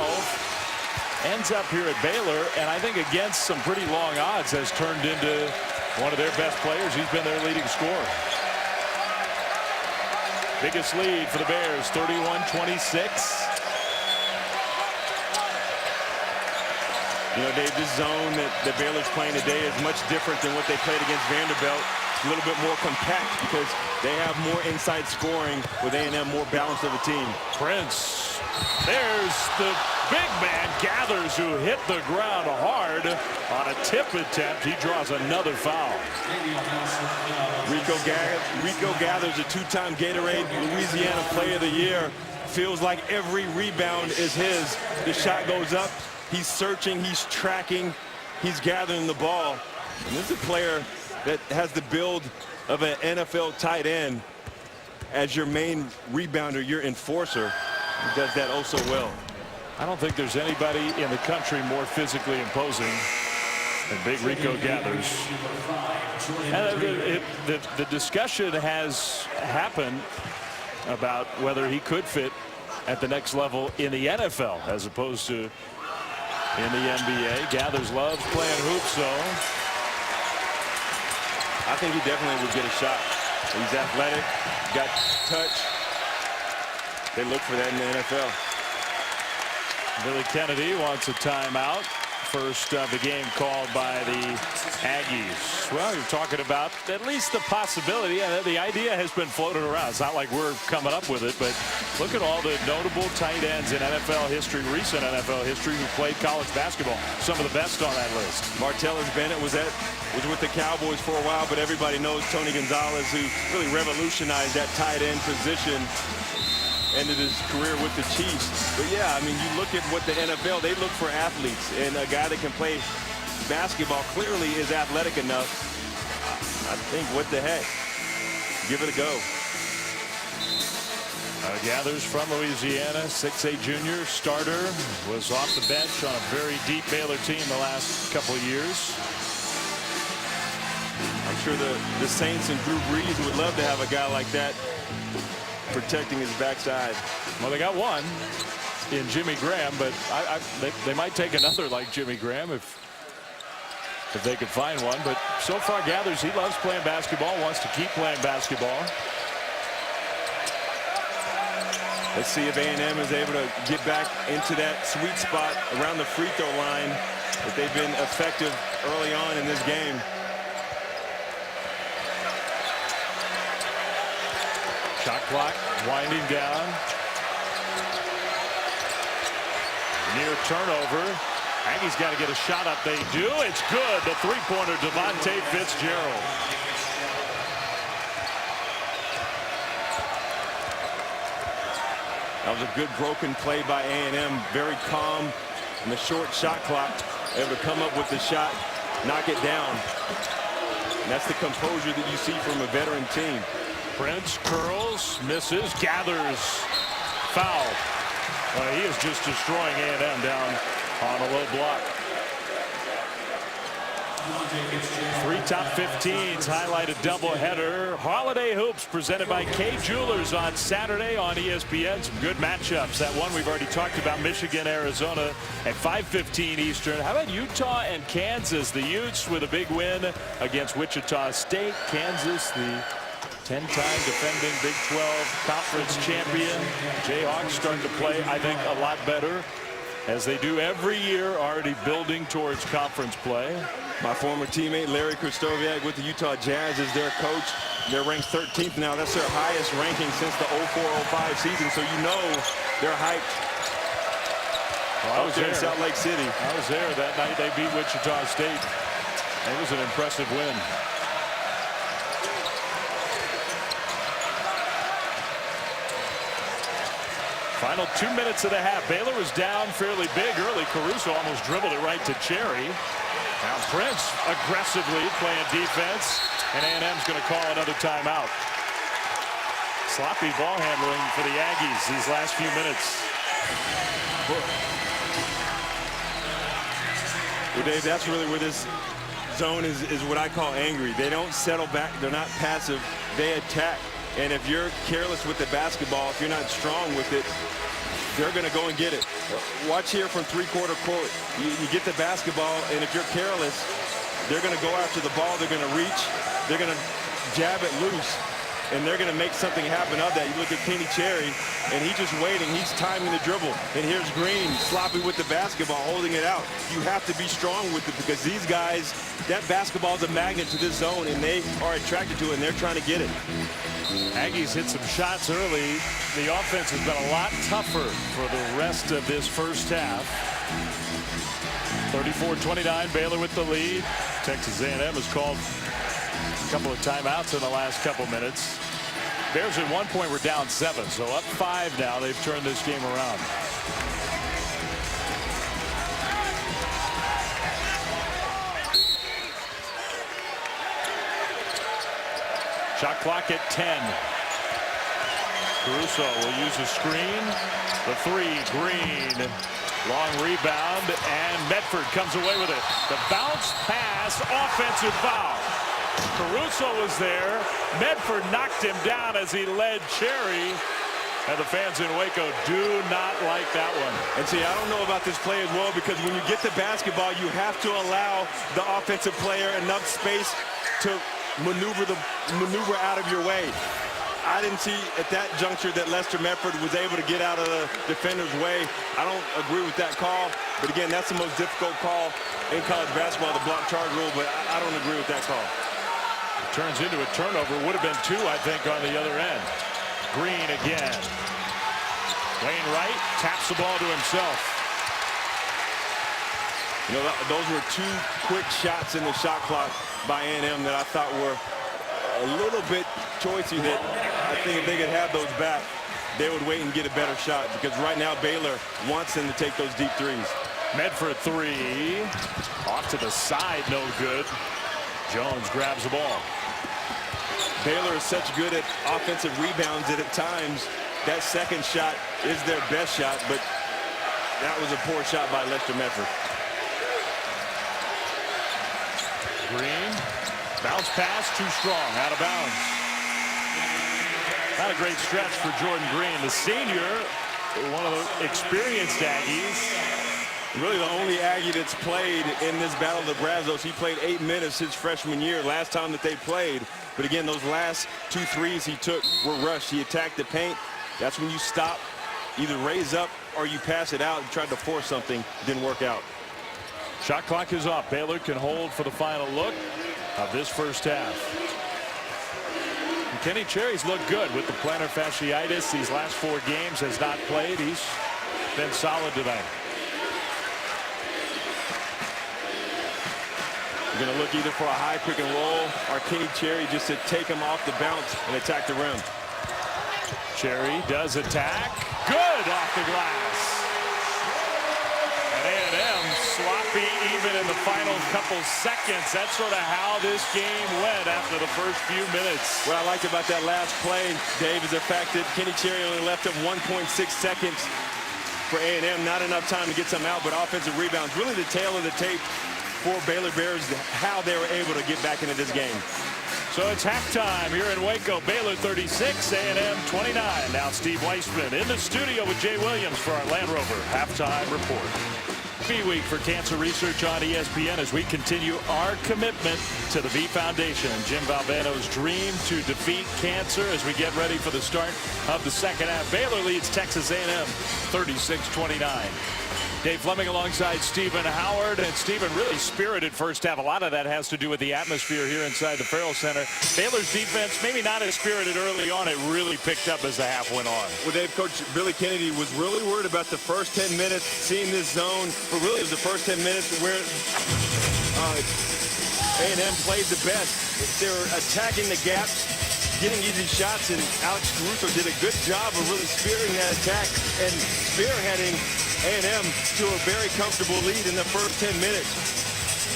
Ends up here at Baylor, and I think against some pretty long odds has turned into one of their best players. He's been their leading scorer. Biggest lead for the Bears, 31-26. You know, Dave, this zone that Baylor's playing today is much different than what they played against Vanderbilt. It's a little bit more compact because they have more inside scoring with A&M, more balance of a team. Prince, there's the big man Gathers, who hit the ground hard on a tip attempt. He draws another foul. Rico Gathers, a two-time Gatorade Louisiana Player of the Year. Feels like every rebound is his. The shot goes up. He's searching, he's tracking, he's gathering the ball. And this is a player that has the build of an NFL tight end as your main rebounder, your enforcer. He does that oh so well. I don't think there's anybody in the country more physically imposing than Big Rico Gathers. And the discussion has happened about whether he could fit at the next level in the NFL as opposed to in the NBA. Gathers loves playing hoops, though. I think he definitely would get a shot. He's athletic, got touch. They look for that in the NFL. Billy Kennedy wants a timeout. First of the game called by the Aggies. Well, you're talking about at least the possibility, and the idea has been floated around. It's not like we're coming up with it, but look at all the notable tight ends in NFL history, recent NFL history, who played college basketball. Some of the best on that list. Martellus Bennett was with the Cowboys for a while, but everybody knows Tony Gonzalez, who really revolutionized that tight end position. Ended his career with the Chiefs. But yeah, I mean, you look at what the NFL, they look for athletes, and a guy that can play basketball clearly is athletic enough. I think, what the heck, give it a go. Gathers from Louisiana, 6'8" junior, starter, was off the bench on a very deep Baylor team the last couple of years. I'm sure the Saints and Drew Brees would love to have a guy like that protecting his backside. Well, they got one in Jimmy Graham, but they might take another like Jimmy Graham if they could find one. But so far, Gathers, he loves playing basketball, wants to keep playing basketball. Let's see if A&M is able to get back into that sweet spot around the free throw line that they've been effective early on in this game. Shot clock winding down. Near turnover. Aggies got to get a shot up. They do. It's good. The three-pointer, Devontae Fitzgerald. That was a good broken play by A&M. Very calm in the short shot clock. Able to come up with the shot, knock it down. And that's the composure that you see from a veteran team. Prince curls, misses, gathers, foul. He is just destroying A&M down on a low block. 3 top 15s highlight a doubleheader. Holiday Hoops presented by Kay Jewelers on Saturday on ESPN. Some good matchups. That one we've already talked about, Michigan, Arizona at 5:15 Eastern. How about Utah and Kansas? The Utes with a big win against Wichita State. Kansas, the 10-time defending Big 12 conference champion. Jayhawks starting to play, I think, a lot better, as they do every year, already building towards conference play. My former teammate Larry Kristoviak with the Utah Jazz is their coach. They're ranked 13th now. That's their highest ranking since the 04-05 season, so you know they're hyped. Well, I was there in Salt Lake City. I was there that night they beat Wichita State. It was an impressive win. Final 2 minutes of the half. Baylor was down fairly big early. Caruso almost dribbled it right to Cherry. Now Prince aggressively playing defense, and A&M's going to call another timeout. Sloppy ball handling for the Aggies these last few minutes. Well, Dave, that's really where this zone is what I call angry. They don't settle back. They're not passive. They attack. And if you're careless with the basketball, if you're not strong with it, they're going to go and get it. Watch here from three-quarter court. You get the basketball, and if you're careless, they're going to go after the ball. They're going to reach. They're going to jab it loose, and they're going to make something happen of that. You look at Kenny Cherry, and he's just waiting. He's timing the dribble. And here's Green, sloppy with the basketball, holding it out. You have to be strong with it because these guys, that basketball is a magnet to this zone, and they are attracted to it, and they're trying to get it. Aggies hit some shots early. The offense has been a lot tougher for the rest of this first half. 34-29, Baylor with the lead. Texas A&M has called a couple of timeouts in the last couple minutes. Bears at one point were down 7, so up 5 now. They've turned this game around. Shot clock at 10. Caruso will use a screen. The 3, Green. Long rebound, and Medford comes away with it. The bounce pass, offensive foul. Caruso was there. Medford knocked him down as he led Cherry. And the fans in Waco do not like that one. And see, I don't know about this play as well, because when you get the basketball, you have to allow the offensive player enough space to maneuver out of your way. I didn't see at that juncture that Lester Medford was able to get out of the defender's way. I don't agree with that call, but again, that's the most difficult call in college basketball, the block charge rule, but I don't agree with that call. It turns into a turnover. Would have been 2, I think, on the other end. Green again. Wayne Wright taps the ball to himself. You know, those were 2 quick shots in the shot clock by A&M that I thought were a little bit choicy, that I think if they could have those back, they would wait and get a better shot, because right now Baylor wants them to take those deep threes. Medford 3. Off to the side, no good. Jones grabs the ball. Baylor is such good at offensive rebounds that at times that second shot is their best shot, but that was a poor shot by Lester Medford. Green, bounce pass, too strong, out of bounds. Not a great stretch for Jordan Green, the senior, one of the experienced Aggies. Really the only Aggie that's played in this Battle of the Brazos. He played 8 minutes his freshman year, last time that they played. But again, those last 2 threes he took were rushed. He attacked the paint. That's when you stop, either raise up or you pass it out and try to force something. Didn't work out. Shot clock is up. Baylor can hold for the final look of this first half. And Kenny Cherry's looked good with the plantar fasciitis. These last 4 games has not played. He's been solid tonight. You're going to look either for a high pick and roll or Kenny Cherry just to take him off the bounce and attack the rim. Cherry does attack. Good off the glass. And A&M sloppy even in the final couple seconds. That's sort of how this game went after the first few minutes. What I liked about that last play, Dave, is the fact that Kenny Cherry only left him 1.6 seconds for A&M. Not enough time to get some out, but offensive rebounds. Really the tail of the tape for Baylor Bears, how they were able to get back into this game. So it's halftime here in Waco. Baylor 36, A&M 29. Now Steve Weissman in the studio with Jay Williams for our Land Rover halftime report. Week for cancer research on ESPN as we continue our commitment to the V Foundation. Jim Valvano's dream to defeat cancer as we get ready for the start of the second half. Baylor leads Texas A&M 36-29. Dave Fleming alongside Stephen Howard. And Stephen, really spirited first half. A lot of that has to do with the atmosphere here inside the Farrell Center. Baylor's defense, maybe not as spirited early on. It really picked up as the half went on. Well, Dave, Coach Billy Kennedy was really worried about the first 10 minutes, seeing this zone. But really, it was the first 10 minutes where A&M played the best. They were attacking the gaps, getting easy shots, and Alex Caruso did a good job of really spearheading that attack and spearheading A&M to a very comfortable lead in the first 10 minutes.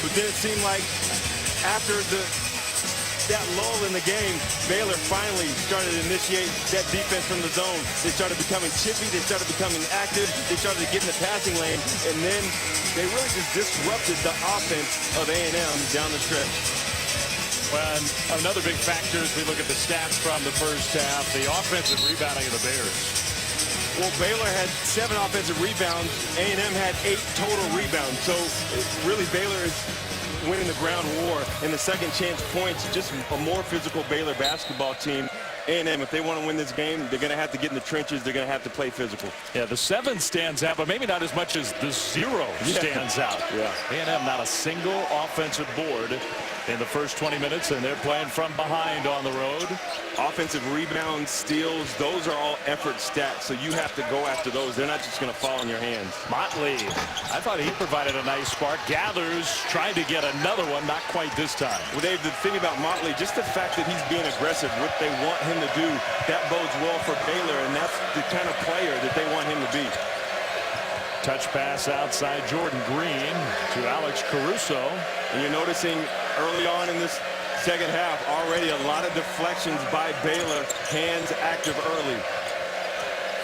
But then it seemed like after that lull in the game, Baylor finally started to initiate that defense from the zone. They started becoming chippy. They started becoming active. They started to get in the passing lane. And then they really just disrupted the offense of A&M down the stretch. Well, another big factor as we look at the stats from the first half, the offensive rebounding of the Bears. Well, Baylor had 7 offensive rebounds. A&M had 8 total rebounds. So really Baylor is winning the ground war in the second chance points. Just a more physical Baylor basketball team. A&M, if they want to win this game, they're going to have to get in the trenches. They're going to have to play physical. Yeah, the 7 stands out, but maybe not as much as the 0 stands out. Yeah. A&M not a single offensive board in the first 20 minutes, and they're playing from behind on the road. Offensive rebounds, steals, those are all effort stats, so you have to go after those. They're not just going to fall in your hands. Motley, I thought he provided a nice spark. Gathers, trying to get another one, not quite this time. Well, Dave, the thing about Motley, just the fact that he's being aggressive, what they want him to do, that bodes well for Baylor, and that's the kind of player that they want him to be. Touch pass outside Jordan Green to Alex Caruso. And you're noticing early on in this second half, already a lot of deflections by Baylor, hands active early.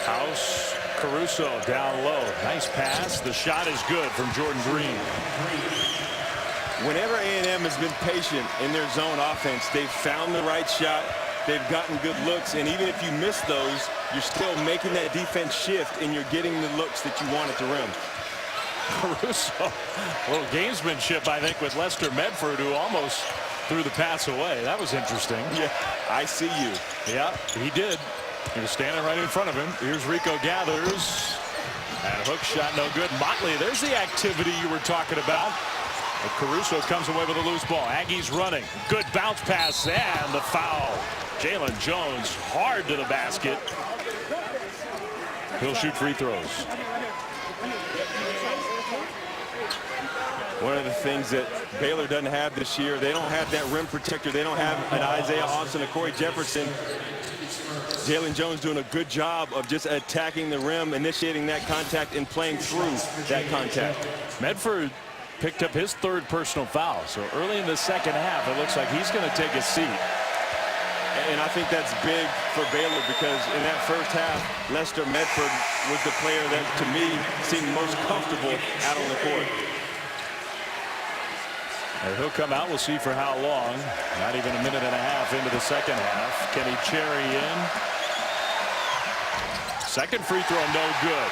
House, Caruso down low. Nice pass. The shot is good from Jordan Green. Whenever A&M has been patient in their zone offense, they've found the right shot. They've gotten good looks, and even if you miss those, you're still making that defense shift, and you're getting the looks that you want at the rim. Caruso, a little gamesmanship, I think, with Lester Medford, who almost threw the pass away. That was interesting. Yeah, I see you. Yeah, he did. He was standing right in front of him. Here's Rico Gathers. And a hook shot, no good. Motley, there's the activity you were talking about. And Caruso comes away with a loose ball. Aggies running. Good bounce pass, and the foul. Jalen Jones hard to the basket. He'll shoot free throws. One of the things that Baylor doesn't have this year, they don't have that rim protector. They don't have an Isaiah Austin, a Corey Jefferson. Jalen Jones doing a good job of just attacking the rim, initiating that contact, and playing through that contact. Medford picked up his 3rd personal foul. So early in the second half, it looks like he's going to take a seat. And I think that's big for Baylor because in that first half, Lester Medford was the player that, to me, seemed most comfortable out on the court. And he'll come out. We'll see for how long. Not even a minute and a half into the second half. Kenny Cherry in. Second free throw, no good.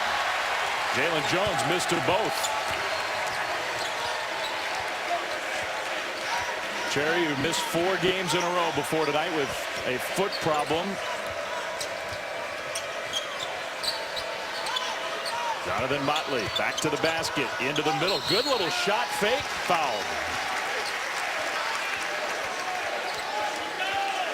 Jalen Jones missed them both. Cherry, who missed 4 games in a row before tonight with a foot problem. Jonathan Motley back to the basket, into the middle. Good little shot fake, fouled.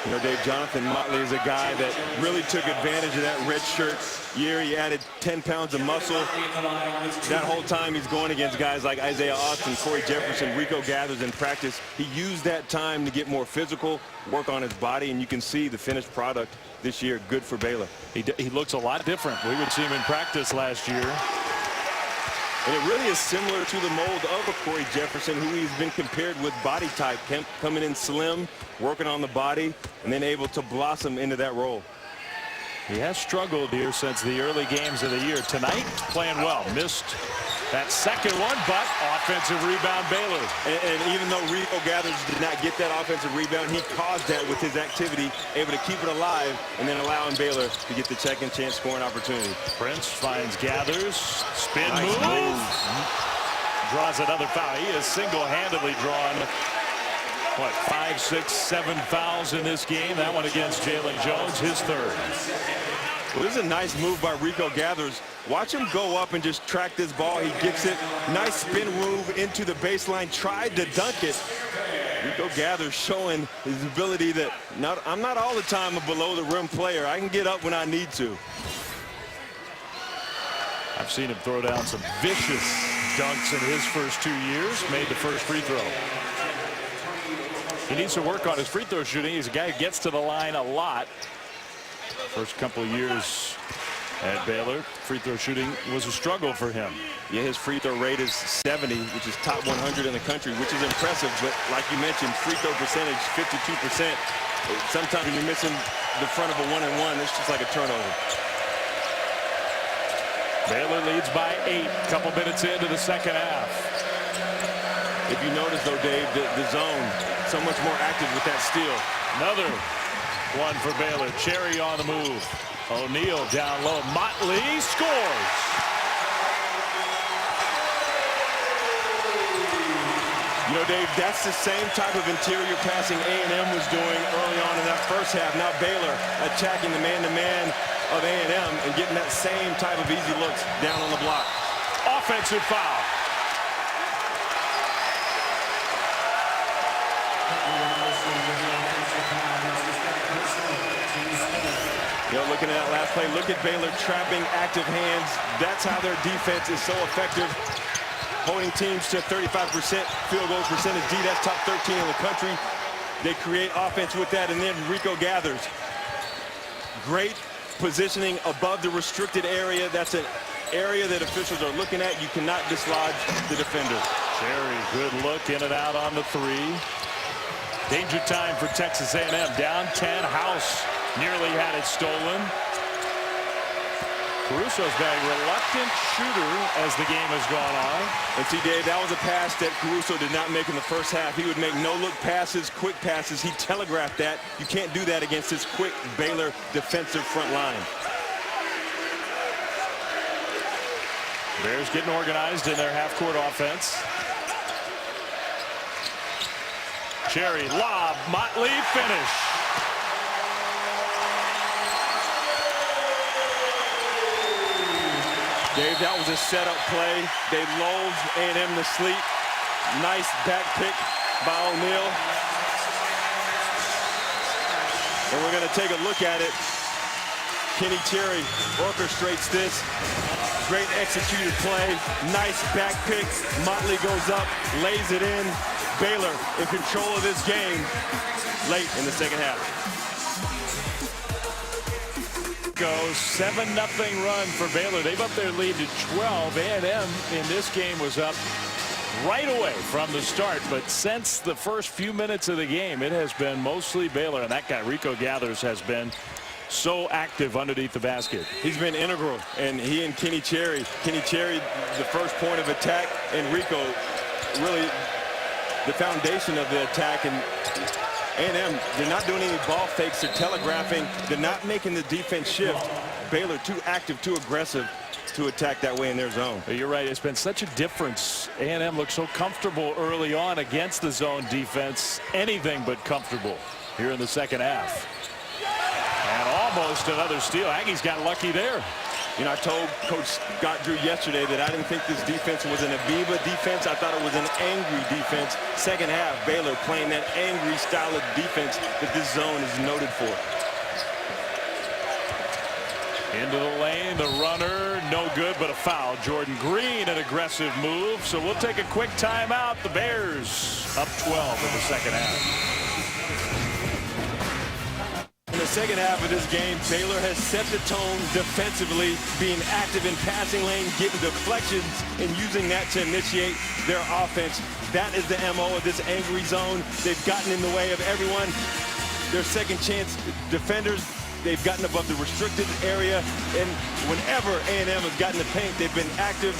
You know, Dave, Jonathan Motley is a guy that really took advantage of that red shirt year. He added 10 pounds of muscle. That whole time he's going against guys like Isaiah Austin, Corey Jefferson, Rico Gathers in practice. He used that time to get more physical, work on his body, and you can see the finished product this year. Good for Baylor. He looks a lot different. We would see him in practice last year. And it really is similar to the mold of a Corey Jefferson, who he's been compared with body type, coming in slim, working on the body, and then able to blossom into that role. He has struggled here since the early games of the year. Tonight, playing well. Missed that second one, but offensive rebound Baylor. And even though Rico Gathers did not get that offensive rebound, he caused that with his activity, able to keep it alive and then allowing Baylor to get the second chance scoring opportunity. Prince finds Gathers. Spin nice move. Draws another foul. He has single-handedly drawn, what, 5, 6, 7 fouls in this game. That one against Jalen Jones, his third. Well, this is a nice move by Rico Gathers. Watch him go up and just track this ball. He gets it. Nice spin move into the baseline. Tried to dunk it. Rico Gathers showing his ability that I'm not all the time a below-the-rim player. I can get up when I need to. I've seen him throw down some vicious dunks in his first 2 years. Made the first free throw. He needs to work on his free throw shooting. He's a guy who gets to the line a lot. First couple of years at Baylor, free throw shooting was a struggle for him. Yeah, his free throw rate is 70, which is top 100 in the country, which is impressive. But like you mentioned, free throw percentage, 52%. Sometimes when you're missing the front of a 1-and-1, it's just like a turnover. Baylor leads by 8, couple minutes into the second half. If you notice, though, Dave, the zone, so much more active with that steal. Another one for Baylor. Cherry on the move. O'Neal down low. Motley scores. You know, Dave, that's the same type of interior passing A&M was doing early on in that first half. Now Baylor attacking the man-to-man of A&M and getting that same type of easy looks down on the block. Offensive foul. You know, looking at that last play, look at Baylor trapping active hands. That's how their defense is so effective. Holding teams to 35% field goal percentage. That's top 13 in the country. They create offense with that, and then Rico Gathers. Great positioning above the restricted area. That's an area that officials are looking at. You cannot dislodge the defender. Cherry, good look in and out on the three. Danger time for Texas A&M. Down 10, House nearly had it stolen. Caruso's been a reluctant shooter as the game has gone on. And see, Dave, that was a pass that Caruso did not make in the first half. He would make no-look passes, quick passes. He telegraphed that. You can't do that against this quick Baylor defensive front line. Bears getting organized in their half-court offense. Cherry, lob, Motley, finish. Dave, that was a setup play. They lulled A&M to sleep. Nice back pick by O'Neal. And we're going to take a look at it. Kenny Cherry orchestrates this. Great executed play. Nice back pick. Motley goes up, lays it in. Baylor in control of this game late in the second half. Goes 7-0 run for Baylor. They've upped their lead to 12. A&M in this game was up right away from the start, but since the first few minutes of the game, it has been mostly Baylor, and that guy Rico Gathers has been so active underneath the basket. He's been integral, and he and Kenny Cherry, the first point of attack, and Rico really the foundation of the attack. And A&M, they're not doing any ball fakes. They're telegraphing. They're not making the defense shift. Baylor too active, too aggressive to attack that way in their zone. You're right. It's been such a difference. A&M looked so comfortable early on against the zone defense. Anything but comfortable here in the second half. And almost another steal. Aggies got lucky there. You know, I told Coach Scott Drew yesterday that I didn't think this defense was an Aviva defense. I thought it was an angry defense. Second half, Baylor playing that angry style of defense that this zone is noted for. Into the lane, the runner, no good, but a foul. Jordan Green, an aggressive move. So we'll take a quick timeout. The Bears up 12 in the second half. In the second half of this game, Baylor has set the tone defensively, being active in passing lane, getting deflections, and using that to initiate their offense. That is the MO of this angry zone. They've gotten in the way of everyone. Their second chance defenders, they've gotten above the restricted area, and whenever A&M has gotten the paint, they've been active.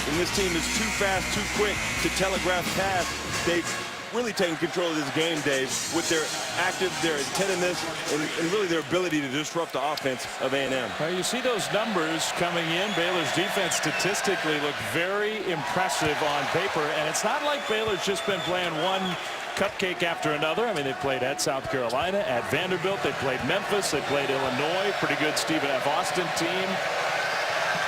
And this team is too fast, too quick to telegraph pass. They've really taking control of this game, Dave, with their active, their attentiveness, and really their ability to disrupt the offense of A&M. Well, you see those numbers coming in. Baylor's defense statistically look very impressive on paper, and it's not like Baylor's just been playing one cupcake after another. I mean, they played at South Carolina, at Vanderbilt, they played Memphis, they played Illinois, pretty good Stephen F. Austin team.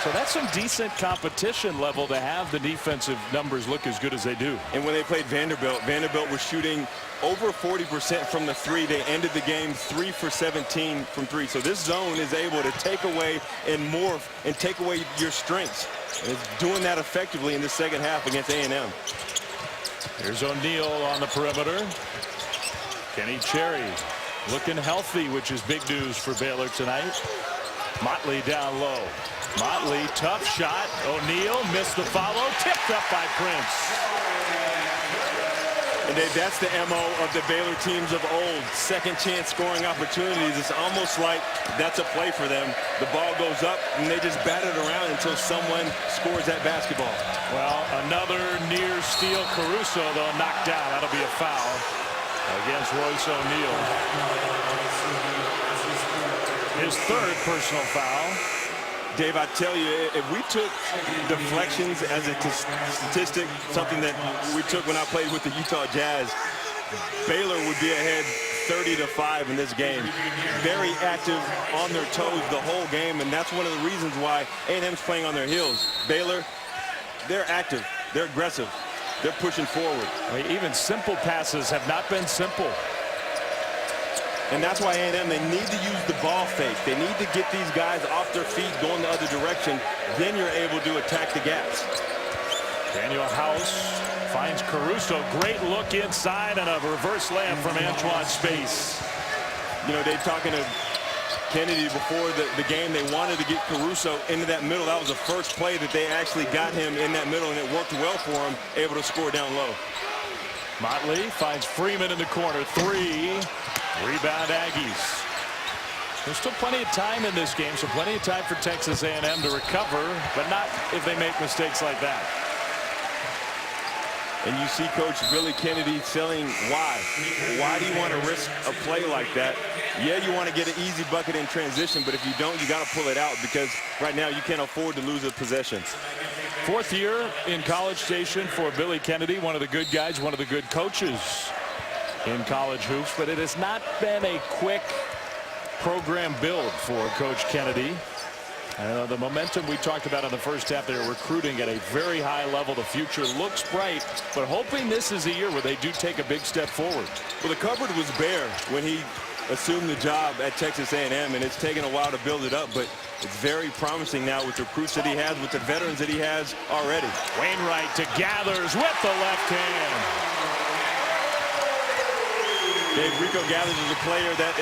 So that's some decent competition level to have the defensive numbers look as good as they do. And when they played Vanderbilt, Vanderbilt was shooting over 40% from the three. They ended the game 3 for 17 from three. So this zone is able to take away and morph and take away your strengths. And it's doing that effectively in the second half against A&M. Here's O'Neal on the perimeter. Kenny Cherry looking healthy, which is big news for Baylor tonight. Motley down low. Motley, tough shot. O'Neal missed the follow. Tipped up by Prince. And Dave, that's the MO of the Baylor teams of old. Second chance scoring opportunities. It's almost like that's a play for them. The ball goes up, and they just bat it around until someone scores that basketball. Well, another near steal. Caruso, though, knocked down. That'll be a foul against Royce O'Neal. His third personal foul. Dave, I tell you, if we took deflections as a statistic, something that we took when I played with the Utah Jazz, Baylor would be ahead 30-5 in this game. Very active, on their toes the whole game, and that's one of the reasons why A&M's playing on their heels. Baylor, they're active, they're aggressive, they're pushing forward. I mean, even simple passes have not been simple. And that's why A&M, they need to use the ball fake. They need to get these guys off their feet, going the other direction. Then you're able to attack the gaps. Daniel House finds Caruso. Great look inside and a reverse layup from Antoine Space. You know, they're talking to Kennedy before the game. They wanted to get Caruso into that middle. That was the first play that they actually got him in that middle, and it worked well for him, able to score down low. Motley finds Freeman in the corner. Three. Rebound Aggies. There's still plenty of time in this game, so plenty of time for Texas A&M to recover, but not if they make mistakes like that. And you see Coach Billy Kennedy saying why. Why do you want to risk a play like that? Yeah, you want to get an easy bucket in transition, but if you don't, you got to pull it out because right now you can't afford to lose a possession. Fourth year in College Station for Billy Kennedy, one of the good guys, one of the good coaches in college hoops, but it has not been a quick program build for Coach Kennedy. The momentum we talked about in the first half, they're recruiting at a very high level. The future looks bright, but hoping this is a year where they do take a big step forward. Well, the cupboard was bare when he assumed the job at Texas A&M, and it's taken a while to build it up, but it's very promising now with the recruits that he has, with the veterans that he has already. Wainwright to Gathers with the left hand. Dave, Rico Gathers is a player that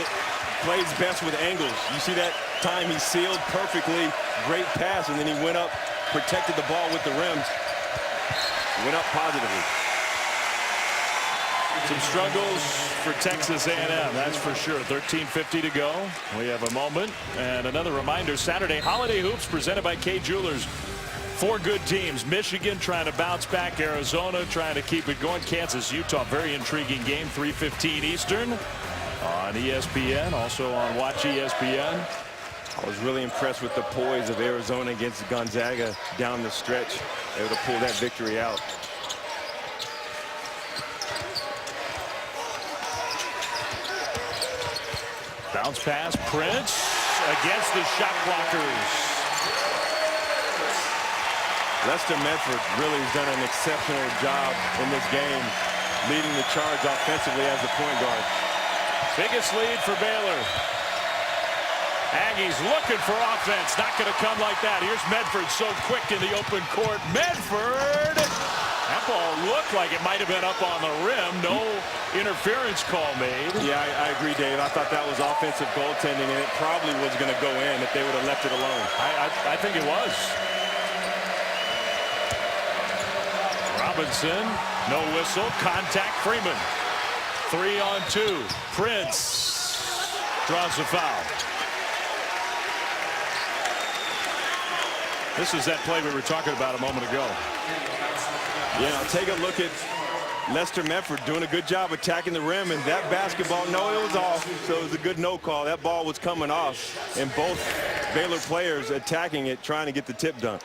plays best with angles. You see that time he sealed perfectly, great pass, and then he went up, protected the ball with the rims, went up positively. Some struggles for Texas A&M, that's for sure. 13:50 to go. We have a moment. And another reminder, Saturday Holiday Hoops presented by Kay Jewelers. 4 good teams. Michigan trying to bounce back. Arizona trying to keep it going. Kansas, Utah, very intriguing game. 3:15 Eastern on ESPN. Also on Watch ESPN. I was really impressed with the poise of Arizona against Gonzaga down the stretch. Able to pull that victory out. Bounce pass, Prince against the shot blockers. Lester Medford really has done an exceptional job in this game, leading the charge offensively as the point guard. Biggest lead for Baylor. Aggies looking for offense. Not going to come like that. Here's Medford, so quick in the open court. Medford! That ball looked like it might have been up on the rim. No interference call made. Yeah, I agree, Dave. I thought that was offensive goaltending, and it probably was going to go in if they would have left it alone. I think it was. Robinson, no whistle. Contact, Freeman. 3-on-2. Prince draws the foul. This is that play we were talking about a moment ago. Yeah, now take a look at Lester Medford doing a good job attacking the rim, and that basketball, no, it was off, so it was a good no call. That ball was coming off, and both Baylor players attacking it, trying to get the tip done.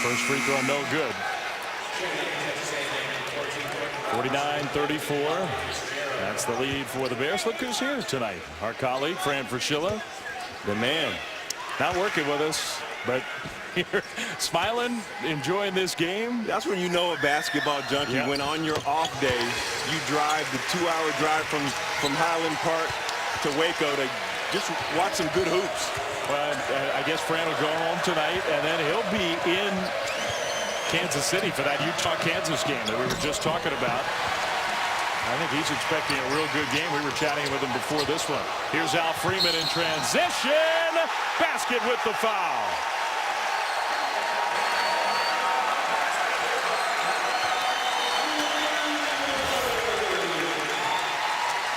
First free throw, no good. 49-34. That's the lead for the Bears. Look who's here tonight. Our colleague, Fran Fraschilla. The man. Not working with us, but here, smiling, enjoying this game. That's when you know a basketball junkie. Yeah. When on your off day, you drive the 2-hour drive from Highland Park to Waco to just watch some good hoops. Well, I guess Fran will go home tonight, and then he'll be in Kansas City for that Utah-Kansas game that we were just talking about. I think he's expecting a real good game. We were chatting with him before this one. Here's Al Freeman in transition. Basket with the foul.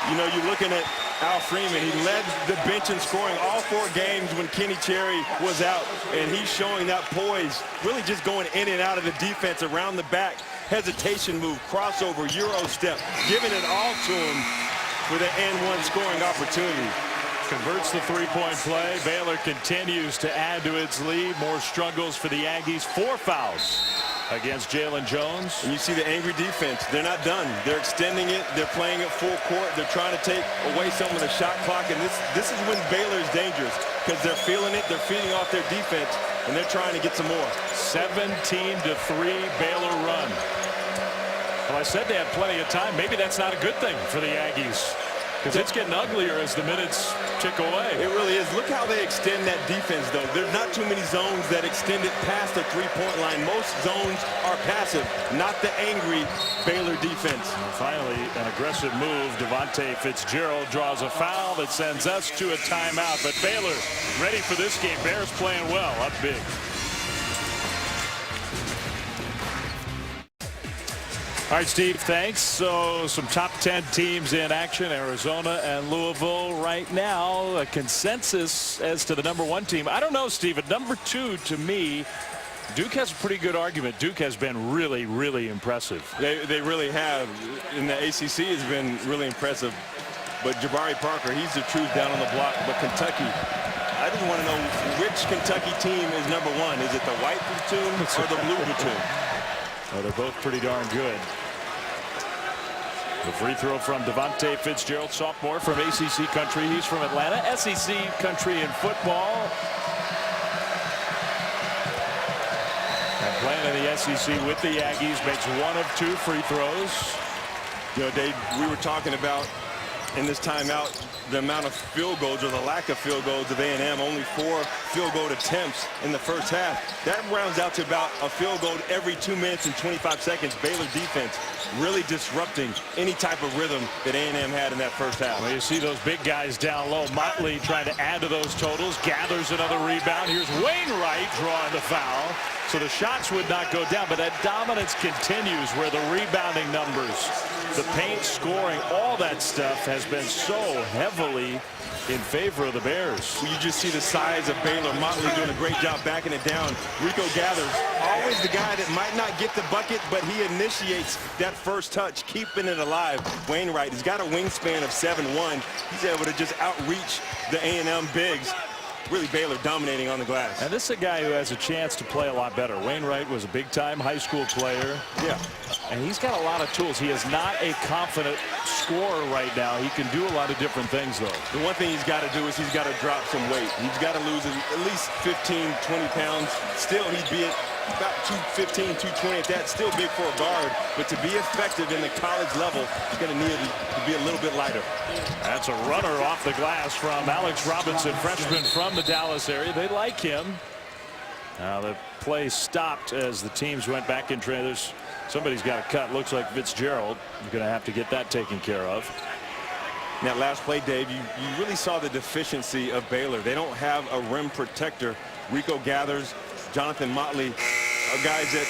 You know, you're looking at Al Freeman. He led the bench in scoring all 4 games when Kenny Cherry was out, and he's showing that poise, really just going in and out of the defense around the back. Hesitation move, crossover, Euro step, giving it all to him for the N1 scoring opportunity. Converts the three-point play. Baylor continues to add to its lead. More struggles for the Aggies. 4 fouls against Jalen Jones. And you see the angry defense. They're not done. They're extending it. They're playing it full court. They're trying to take away some of the shot clock. And this is when Baylor is dangerous, because they're feeling it. They're feeding off their defense, and they're trying to get some more. 17-3 Baylor run. Well, I said they had plenty of time. Maybe that's not a good thing for the Aggies, because it's getting uglier as the minutes tick away. It really is. Look how they extend that defense, though. There's not too many zones that extend it past the three-point line. Most zones are passive, not the angry Baylor defense. And finally, an aggressive move. Devontae Fitzgerald draws a foul that sends us to a timeout. But Baylor ready for this game. Bears playing well, up big. All right, Steve, thanks. So some top 10 teams in action, Arizona and Louisville right now. A consensus as to the #1 team. I don't know, Steve. At #2, to me, Duke has a pretty good argument. Duke has been really, really impressive. They really have. And the ACC has been really impressive. But Jabari Parker, he's the truth down on the block. But Kentucky, I just want to know which Kentucky team is #1. Is it the white platoon or the blue platoon? Well, they're both pretty darn good. The free throw from Devontae Fitzgerald, sophomore from ACC country. He's from Atlanta, SEC country in football. And playing in the SEC with the Aggies, makes 1 of 2 free throws. You know, Dave, we were talking about in this timeout the amount of field goals or the lack of field goals of A&M. Only 4 field goal attempts in the first half. That rounds out to about a field goal every 2 minutes and 25 seconds. Baylor defense really disrupting any type of rhythm that A&M had in that first half. Well, you see those big guys down low. Motley trying to add to those totals. Gathers another rebound. Here's Wainwright drawing the foul. So the shots would not go down, but that dominance continues where the rebounding numbers, the paint scoring, all that stuff has been so heavily in favor of the Bears. You just see the size of Baylor. Motley doing a great job backing it down. Rico Gathers, always the guy that might not get the bucket, but he initiates that first touch, keeping it alive. Wainwright, he's got a wingspan of 7'1". He's able to just outreach the A&M bigs. really Baylor dominating on the glass. And this is a guy who has a chance to play a lot better. Wainwright was a big-time high school player. Yeah. And he's got a lot of tools. He is not a confident scorer right now. He can do a lot of different things, though. The one thing he's got to do is he's got to drop some weight. He's got to lose at least 15, 20 pounds. Still, he'd be at about 215, 220 at that. Still big for a guard. But to be effective in the college level, he's going to need to be a little bit lighter. That's a runner off the glass from Alex Robinson, freshman from the Dallas area. They like him. Now the play stopped as the teams went back in training. Somebody's got a cut. Looks like Fitzgerald is going to have to get that taken care of. That last play, Dave, you really saw the deficiency of Baylor. They don't have a rim protector. Rico Gathers, Jonathan Motley are guys that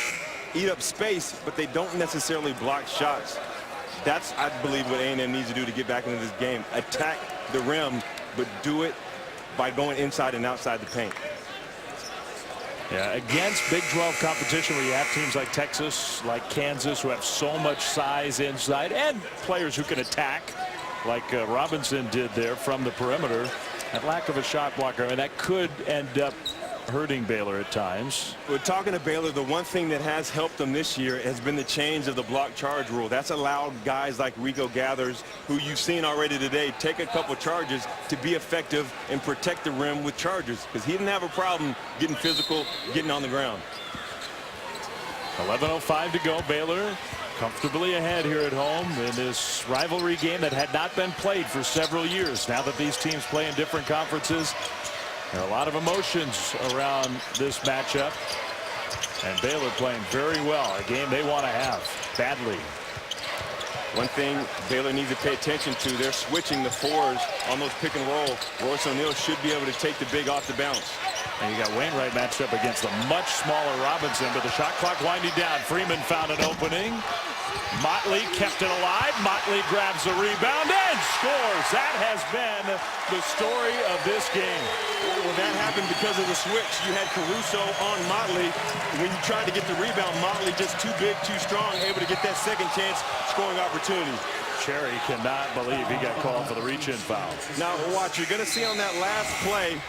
eat up space, but they don't necessarily block shots. That's, I believe, what A&M needs to do to get back into this game. Attack the rim, but do it by going inside and outside the paint. Yeah, against Big 12 competition where you have teams like Texas, like Kansas, who have so much size inside, and players who can attack, like Robinson did there from the perimeter. That lack of a shot blocker, and that could end up hurting Baylor at times. We're talking to Baylor. The one thing that has helped them this year has been the change of the block charge rule. That's allowed guys like Rico Gathers, who you've seen already today, take a couple charges to be effective and protect the rim with charges, because he didn't have a problem getting physical, getting on the ground. 11:05 to go. Baylor comfortably ahead here at home in this rivalry game that had not been played for several years. Now that these teams play in different conferences, there are a lot of emotions around this matchup, and Baylor playing very well, a game they want to have badly. One thing Baylor needs to pay attention to, they're switching the fours on those pick and roll. Royce O'Neal should be able to take the big off the bounce. And you got Wainwright matched up against the much smaller Robinson, but the shot clock winding down. Freeman found an opening. Motley kept it alive. Motley grabs the rebound and scores. That has been the story of this game. Well, that happened because of the switch. You had Caruso on Motley. When you tried to get the rebound, Motley just too big, too strong, able to get that second chance scoring opportunity. Cherry cannot believe he got called for the reach-in foul. Now watch, you're going to see on that last play,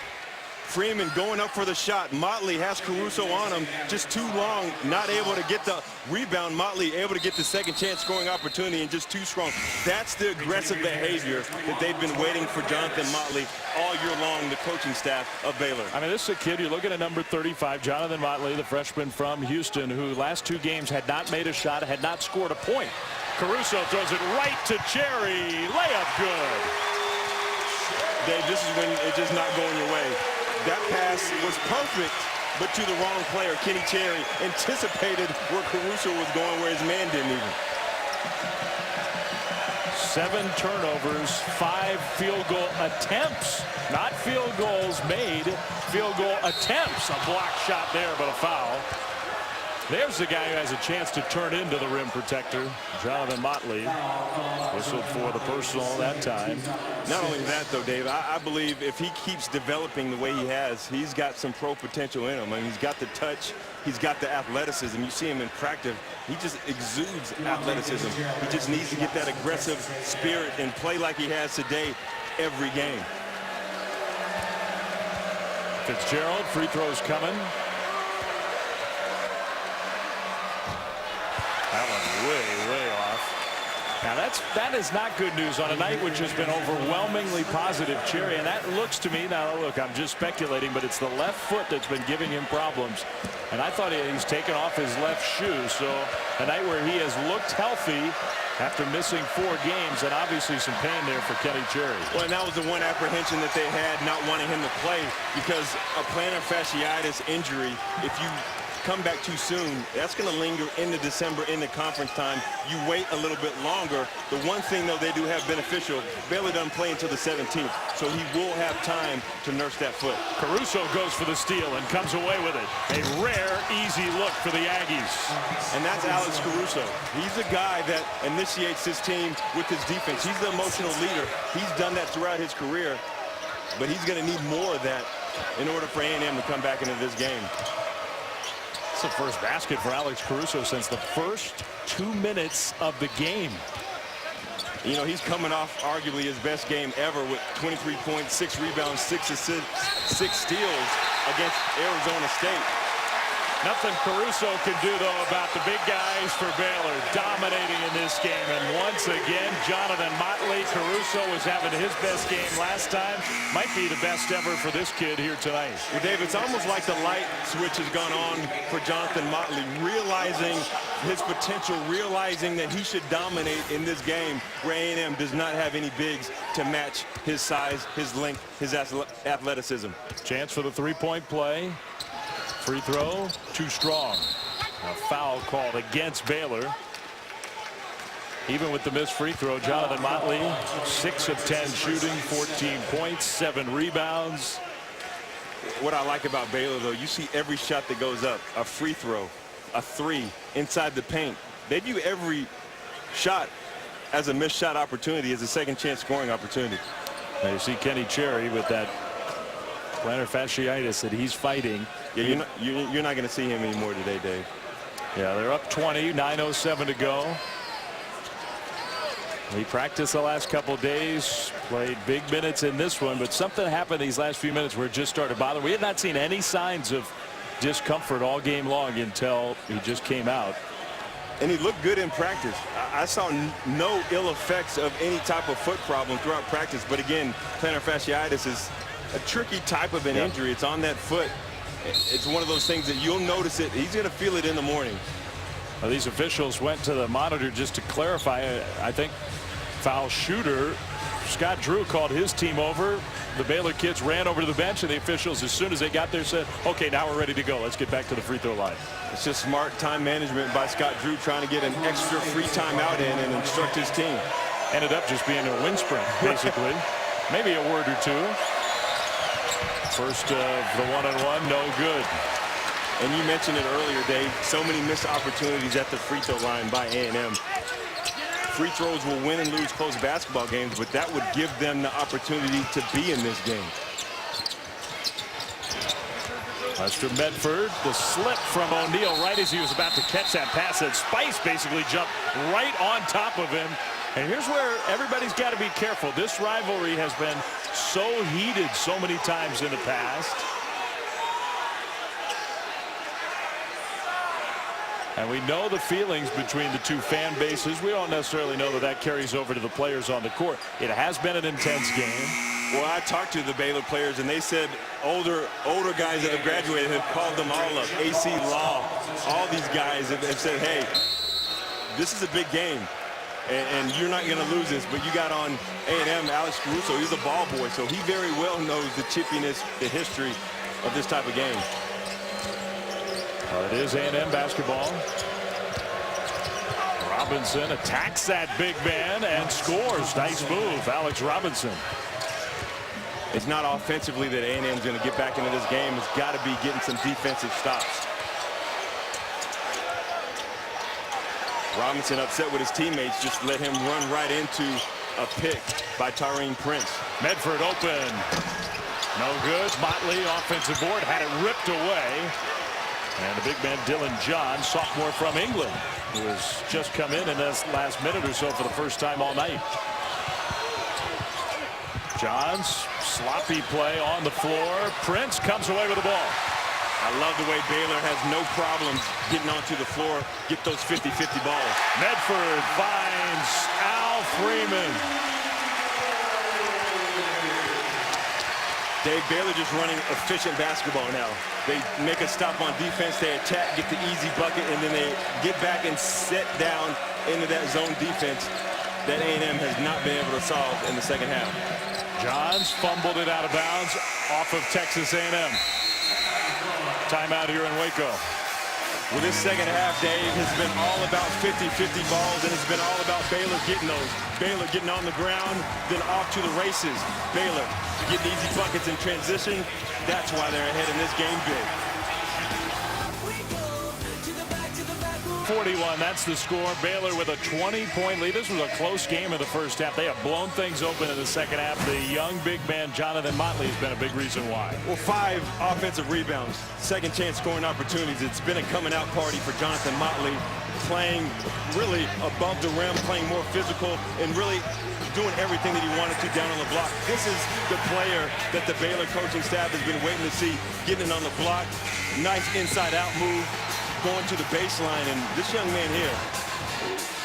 Freeman going up for the shot. Motley has Caruso on him, just too long, not able to get the rebound. Motley able to get the second chance scoring opportunity and just too strong. That's the aggressive behavior that they've been waiting for Jonathan Motley all year long, the coaching staff of Baylor. I mean, this is a kid, you're looking at number 35, Jonathan Motley, the freshman from Houston, who last two games had not made a shot, had not scored a point. Caruso throws it right to Cherry. Layup good. Dave, this is when it's just not going your way. That pass was perfect, but to the wrong player. Kenny Cherry anticipated where Caruso was going, where his man didn't even. 7 turnovers, 5 field goal attempts. Not field goals made, field goal attempts. A block shot there, but a foul. There's the guy who has a chance to turn into the rim protector. Jonathan Motley whistled for the personal that time. Not only that, though, Dave, I believe if he keeps developing the way he has, he's got some pro potential in him. I mean, he's got the touch, he's got the athleticism. You see him in practice, he just exudes athleticism. He just needs to get that aggressive spirit and play like he has today every game. Fitzgerald, free throws coming. That one way off. Now that is not good news on a night which has been overwhelmingly positive. Cherry, and that looks to me, now look, I'm just speculating, but it's the left foot that's been giving him problems. And I thought he's taken off his left shoe. So a night where he has looked healthy after missing 4 games, and obviously some pain there for Kenny Cherry. Well, and that was the one apprehension that they had, not wanting him to play, because a plantar fasciitis injury, if you come back too soon, that's going to linger into December, into conference time. You wait a little bit longer. The one thing, though, they do have beneficial, Baylor doesn't play until the 17th, so he will have time to nurse that foot. Caruso goes for the steal and comes away with it. A rare, easy look for the Aggies. And that's Alex Caruso. He's the guy that initiates his team with his defense. He's the emotional leader. He's done that throughout his career, but he's going to need more of that in order for A&M to come back into this game. The first basket for Alex Caruso since the first 2 minutes of the game. You know, he's coming off arguably his best game ever with 23 points, 6 rebounds, 6 assists, 6 steals against Arizona State. Nothing Caruso can do, though, about the big guys for Baylor dominating in this game. And once again, Jonathan Motley. Caruso was having his best game last time. Might be the best ever for this kid here tonight. Well, Dave, it's almost like the light switch has gone on for Jonathan Motley, realizing his potential, realizing that he should dominate in this game where A&M does not have any bigs to match his size, his length, his athleticism. Chance for the three-point play. Free throw, too strong. A foul called against Baylor. Even with the missed free throw, Jonathan Motley, 6 of 10 shooting, 14 points, 7 rebounds. What I like about Baylor, though, you see every shot that goes up, a free throw, a three inside the paint. They view every shot as a missed shot opportunity, as a second chance scoring opportunity. Now you see Kenny Cherry with that plantar fasciitis that he's fighting. Yeah, you're not going to see him anymore today, Dave. Yeah, they're up 20, 9:07 to go. He practiced the last couple days, played big minutes in this one, but something happened these last few minutes where it just started bothering. We had not seen any signs of discomfort all game long until he just came out. And he looked good in practice. I saw no ill effects of any type of foot problem throughout practice. But again, plantar fasciitis is a tricky type of an injury. It's on that foot. It's one of those things that you'll notice it. He's going to feel it in the morning. Well, these officials went to the monitor just to clarify. I think foul shooter Scott Drew called his team over. The Baylor kids ran over to the bench, and the officials, as soon as they got there, said, okay, now we're ready to go. Let's get back to the free throw line. It's just smart time management by Scott Drew, trying to get an extra free timeout in and instruct his team. Ended up just being a wind sprint, basically. Maybe a word or two. First of the one-on-one, no good. And you mentioned it earlier, Dave, so many missed opportunities at the free throw line by A&M. Free throws will win and lose close basketball games, but that would give them the opportunity to be in this game. Lester Medford, the slip from O'Neal right as he was about to catch that pass, and Spice basically jumped right on top of him. And here's where everybody's got to be careful. This rivalry has been so heated so many times in the past. And we know the feelings between the two fan bases. We don't necessarily know that that carries over to the players on the court. It has been an intense game. Well, I talked to the Baylor players, and they said older guys that have graduated have called them all up. AC Law, all these guys have said, hey, this is a big game. And you're not going to lose this, but you got on A&M, Alex Caruso. He's a ball boy, so he very well knows the chippiness, the history of this type of game. It is A&M basketball. Robinson attacks that big man and scores. Nice move, Alex Robinson. It's not offensively that A&M is going to get back into this game. It's got to be getting some defensive stops. Robinson upset with his teammates, just let him run right into a pick by Tyrene Prince. Medford open. No good. Motley offensive board had it ripped away. And the big man Dylan John, sophomore from England, who has just come in this last minute or so for the first time all night. John's sloppy play on the floor. Prince comes away with the ball. I love the way Baylor has no problems getting onto the floor, get those 50-50 balls. Medford finds Al Freeman. Dave, Baylor just running efficient basketball now. They make a stop on defense, they attack, get the easy bucket, and then they get back and set down into that zone defense that A&M has not been able to solve in the second half. Johns fumbled it out of bounds off of Texas A&M. Timeout here in Waco. Well, this second half, Dave, has been all about 50-50 balls, and it's been all about Baylor getting those. Baylor getting on the ground, then off to the races. Baylor getting easy buckets in transition. That's why they're ahead in this game big. We go to the back 40-41, that's the score. Baylor with a 20-point lead. This was a close game in the first half. They have blown things open in the second half. The young big man, Jonathan Motley, has been a big reason why. Well, 5 offensive rebounds, second chance scoring opportunities. It's been a coming out party for Jonathan Motley, playing really above the rim, playing more physical, and really doing everything that he wanted to down on the block. This is the player that the Baylor coaching staff has been waiting to see, getting on the block. Nice inside-out move, going to the baseline, and this young man here,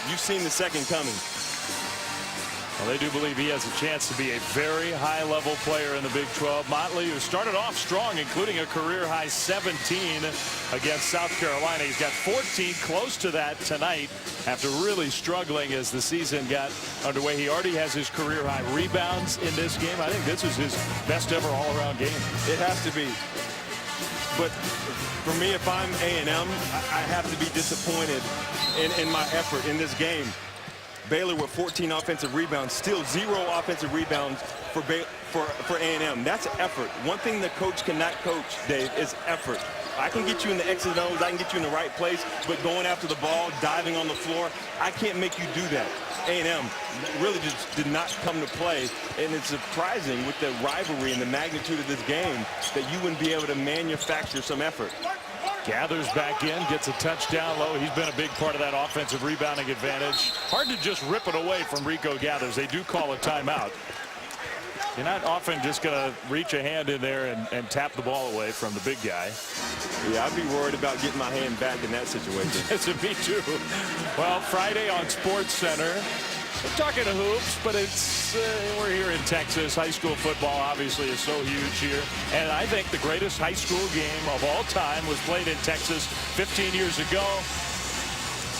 you've seen the second coming. Well, they do believe he has a chance to be a very high-level player in the Big 12. Motley, who started off strong, including a career-high 17 against South Carolina. He's got 14, close to that tonight, after really struggling as the season got underway. He already has his career-high rebounds in this game. I think this is his best ever all-around game. It has to be. But for me, if I'm A&M, I have to be disappointed in my effort in this game. Baylor with 14 offensive rebounds, still 0 offensive rebounds for A&M. That's effort. One thing the coach cannot coach, Dave, is effort. I can get you in the X's and O's, I can get you in the right place, but going after the ball, diving on the floor, I can't make you do that. A&M really just did not come to play, and it's surprising with the rivalry and the magnitude of this game that you wouldn't be able to manufacture some effort. Gathers back in, gets a touchdown low. He's been a big part of that offensive rebounding advantage. Hard to just rip it away from Rico Gathers. They do call a timeout. You're not often just going to reach a hand in there and tap the ball away from the big guy. Yeah, I'd be worried about getting my hand back in that situation. Yes, me too. Well, Friday on SportsCenter, we're talking to hoops, but we're here in Texas. High school football obviously is so huge here. And I think the greatest high school game of all time was played in Texas 15 years ago.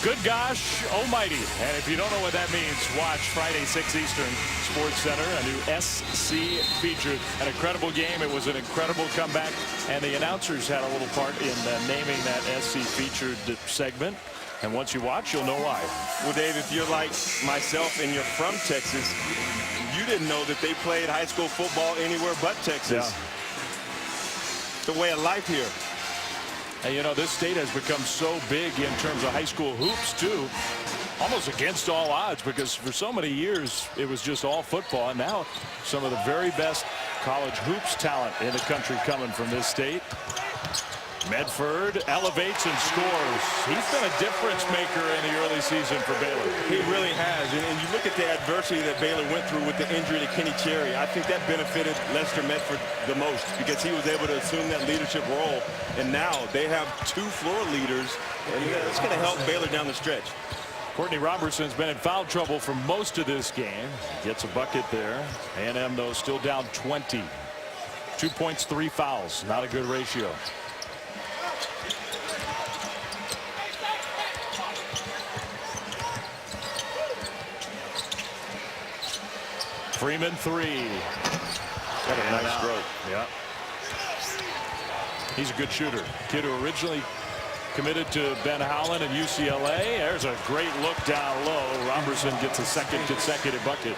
Good gosh almighty. And if you don't know what that means, watch Friday 6 Eastern, SportsCenter, a new SC feature. An incredible game. It was an incredible comeback. And the announcers had a little part in naming that SC featured segment. And once you watch, you'll know why. Well, Dave, if you're like myself and you're from Texas, you didn't know that they played high school football anywhere but Texas. Yeah. The way of life here. And you know, this state has become so big in terms of high school hoops too, almost against all odds, because for so many years it was just all football, and now some of the very best college hoops talent in the country coming from this state. Medford elevates and scores. He's been a difference maker in the early season for Baylor. He really has. And you look at the adversity that Baylor went through with the injury to Kenny Cherry. I think that benefited Lester Medford the most because he was able to assume that leadership role. And now they have 2 floor leaders, and it's going to help Baylor down the stretch. Courtney Robertson's been in foul trouble for most of this game. Gets a bucket there. A&M, though, still down 20. 2 points, 3 fouls. Not a good ratio. Freeman 3. Got a nice stroke. Yeah. He's a good shooter. Kid who originally committed to Ben Howland and UCLA. There's a great look down low. Robertson gets a second consecutive bucket.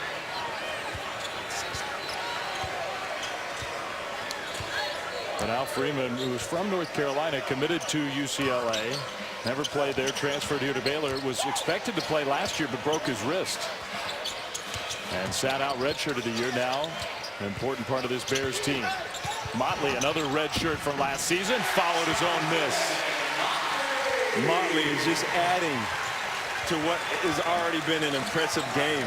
But now Freeman, who was from North Carolina, committed to UCLA. Never played there, transferred here to Baylor. Was expected to play last year, but broke his wrist. And sat out redshirted a year now. An important part of this Bears team. Motley, another red shirt from last season, followed his own miss. Motley is just adding to what has already been an impressive game.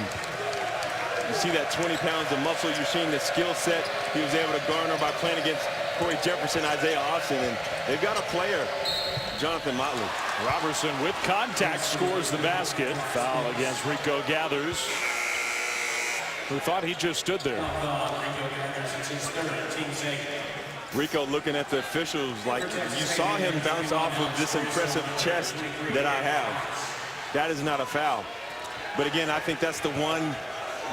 You see that 20 pounds of muscle. You're seeing the skill set he was able to garner by playing against Corey Jefferson, Isaiah Austin, and they've got a player, Jonathan Motley. Robertson with contact scores the basket. Foul against Rico Gathers, who thought he just stood there. Rico looking at the officials like, you saw him bounce off of this impressive chest that I have. That is not a foul. But again, I think that's the one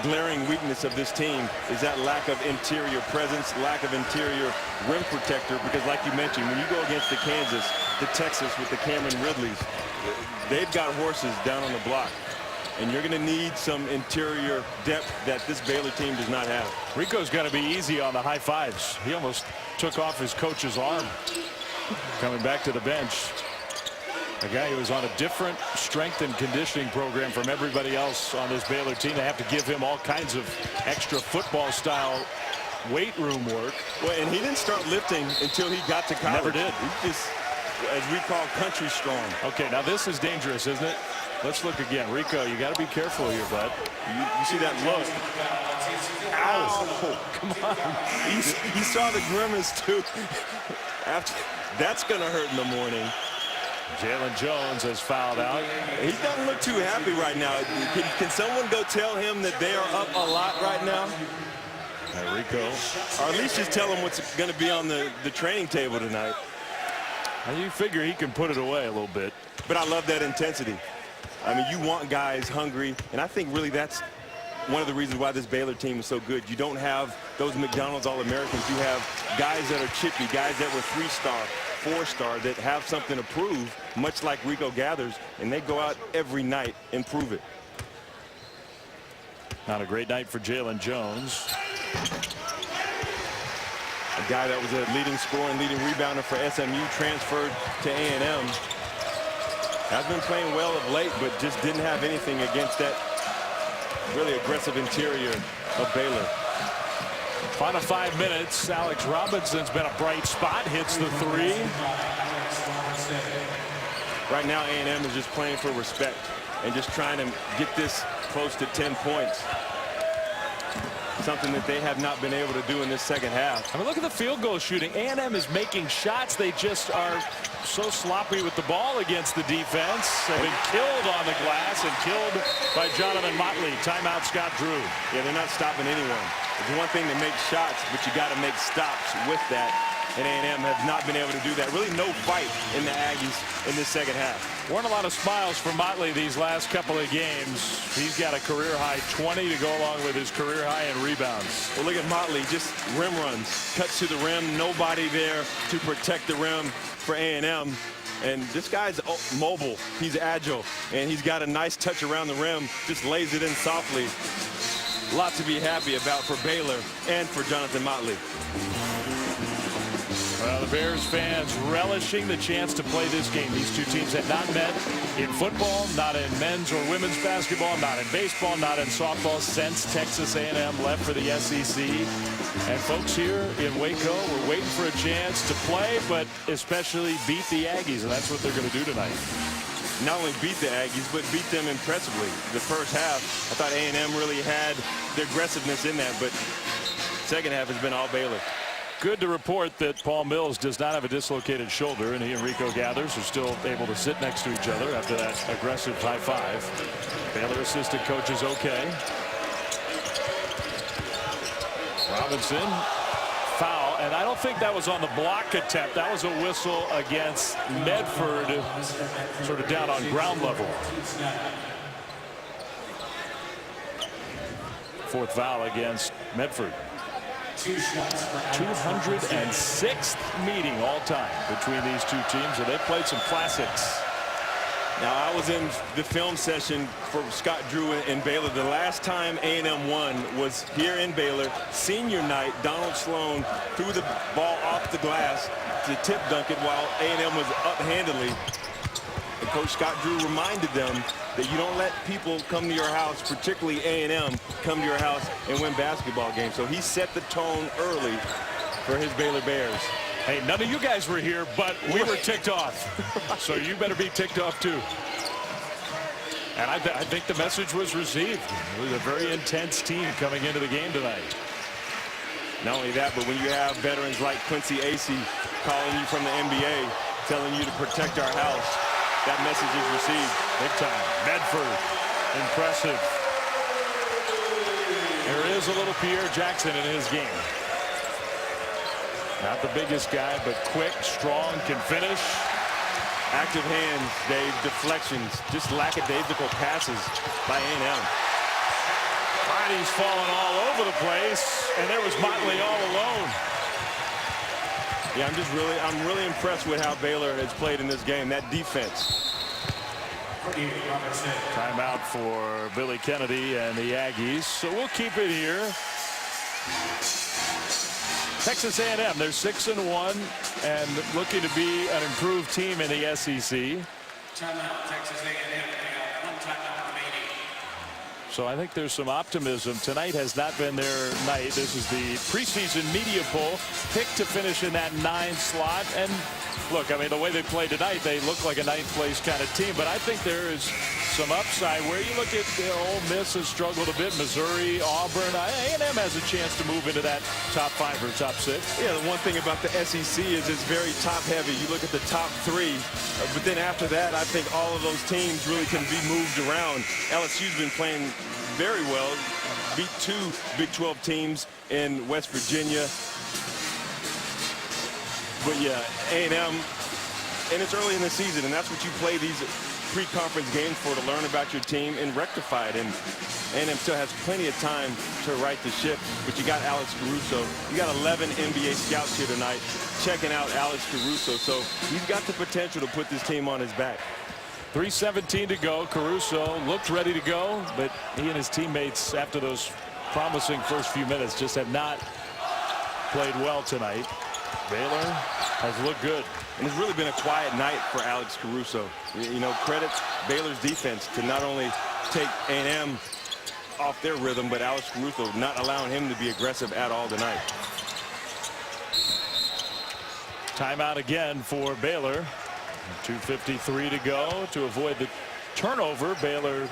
glaring weakness of this team is that lack of interior presence, lack of interior rim protector, because like you mentioned, when you go against the Kansas, the Texas with the Cameron Ridleys, they've got horses down on the block. And you're going to need some interior depth that this Baylor team does not have. Rico's got to be easy on the high fives. He almost took off his coach's arm coming back to the bench. A guy who is on a different strength and conditioning program from everybody else on this Baylor team. They have to give him all kinds of extra football style weight room work. Well, and he didn't start lifting until he got to college. Never did. He just, as we call, country strong. Okay, now this is dangerous, isn't it? Let's look again. Rico, you got to be careful here, bud. You see that look. Ow. Come on. He saw the grimace, too. That's going to hurt in the morning. Jalen Jones has fouled out. He doesn't look too happy right now. Can someone go tell him that they are up a lot right now? Rico. Or at least just tell him what's going to be on the training table tonight. And you figure he can put it away a little bit. But I love that intensity. I mean, you want guys hungry, and I think really that's one of the reasons why this Baylor team is so good. You don't have those McDonald's All-Americans. You have guys that are chippy, guys that were 3-star, 4-star, that have something to prove, much like Rico Gathers, and they go out every night and prove it. Not a great night for Jalen Jones. A guy that was a leading scorer and leading rebounder for SMU, transferred to A&M. Has been playing well of late, but just didn't have anything against that really aggressive interior of Baylor. Final 5 minutes. Alex Robinson's been a bright spot. Hits the 3. Right now, A&M is just playing for respect and just trying to get this close to 10 points. Something that they have not been able to do in this second half. I mean, look at the field goal shooting. A&M is making shots. They just are so sloppy with the ball against the defense. They've been killed on the glass and killed by Jonathan Motley. Timeout, Scott Drew. Yeah, they're not stopping anyone. It's one thing to make shots, but you got to make stops with that. And A&M have not been able to do that. Really no fight in the Aggies in this second half. Weren't a lot of smiles for Motley these last couple of games. He's got a career-high 20 to go along with his career-high in rebounds. Well, look at Motley, just rim runs. Cuts to the rim, nobody there to protect the rim for A&M. And this guy's mobile, he's agile, and he's got a nice touch around the rim, just lays it in softly. A lot to be happy about for Baylor and for Jonathan Motley. Well, the Bears fans relishing the chance to play this game. These two teams had not met in football, not in men's or women's basketball, not in baseball, not in softball since Texas A&M left for the SEC. And folks here in Waco were waiting for a chance to play, but especially beat the Aggies, and that's what they're going to do tonight. Not only beat the Aggies, but beat them impressively. The first half, I thought A&M really had the aggressiveness in that, but second half has been all Baylor. Good to report that Paul Mills does not have a dislocated shoulder, and he and Rico Gathers are still able to sit next to each other after that aggressive high five. Baylor assistant coach is okay. Robinson, foul, and I don't think that was on the block attempt. That was a whistle against Medford, sort of down on ground level. Fourth foul against Medford. 206th meeting all time between these two teams, and they've played some classics. Now, I was in the film session for Scott Drew in Baylor. The last time A&M won was here in Baylor, senior night. Donald Sloan threw the ball off the glass to tip dunk it while A&M was up handedly. And Coach Scott Drew reminded them that you don't let people come to your house, particularly A&M, come to your house and win basketball games. So he set the tone early for his Baylor Bears. Hey, none of you guys were here, but we were ticked off. So you better be ticked off too. And I think the message was received. It was a very intense team coming into the game tonight. Not only that, but when you have veterans like Quincy Acey calling you from the NBA, telling you to protect our house, that message is received. Big time. Medford, impressive. There is a little Pierre Jackson in his game. Not the biggest guy, but quick, strong, can finish. Active hands, Dave, deflections, just lackadaisical passes by A&M. Bodies falling all over the place, and there was Motley all alone. Yeah, I'm really impressed with how Baylor has played in this game. That defense. Timeout for Billy Kennedy and the Aggies. So we'll keep it here. Texas A&M, they're 6-1 and looking to be an improved team in the SEC. Timeout, Texas A&M. They got one timeout remaining. So I think there's some optimism. Tonight has not been their night. This is the preseason media poll. Picked to finish in that 9 slot. And look, I mean, the way they play tonight, they look like a 9th place kind of team. But I think there is some upside where you look at Ole Miss has struggled a bit. Missouri, Auburn. A&M has a chance to move into that top 5 or top 6. Yeah, the one thing about the SEC is it's very top heavy. You look at the top 3, but then after that, I think all of those teams really can be moved around. LSU's been playing very well. Beat 2 Big 12 teams in West Virginia. But yeah, A&M, and it's early in the season, and that's what you play these pre-conference games for, to learn about your team and rectify it. And A&M still has plenty of time to right the ship, but you got Alex Caruso. You got 11 NBA scouts here tonight checking out Alex Caruso, so he's got the potential to put this team on his back. 3:17 to go. Caruso looked ready to go, but he and his teammates, after those promising first few minutes, just have not played well tonight. Baylor has looked good. And it's really been a quiet night for Alex Caruso. You know, credit Baylor's defense to not only take A&M off their rhythm, but Alex Caruso not allowing him to be aggressive at all tonight. Timeout again for Baylor. 2:53 to go. To avoid the turnover, Baylor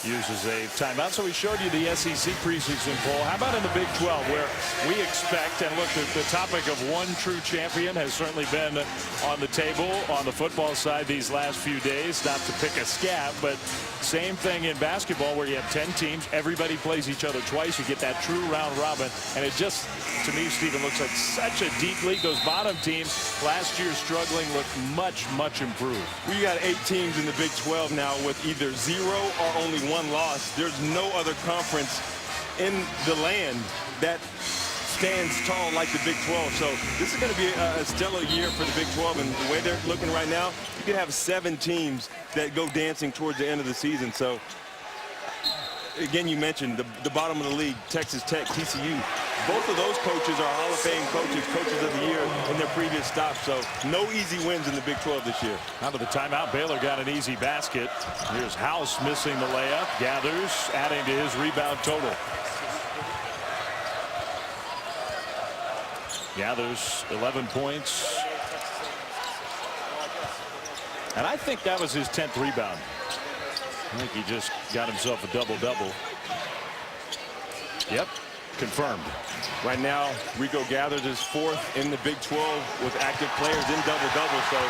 uses a timeout. So we showed you the SEC preseason poll. How about in the Big 12, where we expect, and look, the topic of one true champion has certainly been on the table on the football side these last few days. Not to pick a scab, but same thing in basketball, where you have 10 teams. Everybody plays each other twice. You get that true round robin. And it just, to me, Stephen, looks like such a deep league. Those bottom teams last year struggling look much, much improved. We got 8 teams in the Big 12 now with either 0 or only 1 loss. There's no other conference in the land that stands tall like the Big 12. So this is going to be a stellar year for the Big 12. And the way they're looking right now, you could have 7 teams that go dancing towards the end of the season. So again, you mentioned the bottom of the league, Texas Tech, TCU. Both of those coaches are Hall of Fame coaches, coaches of the year in their previous stops. So no easy wins in the Big 12 this year. Out of the timeout, Baylor got an easy basket. Here's House missing the layup. Gathers, adding to his rebound total. Gathers 11 points. And I think that was his 10th rebound. I think he just got himself a double-double. Yep, confirmed. Right now, Rico Gathers is 4th in the Big 12 with active players in double-double. So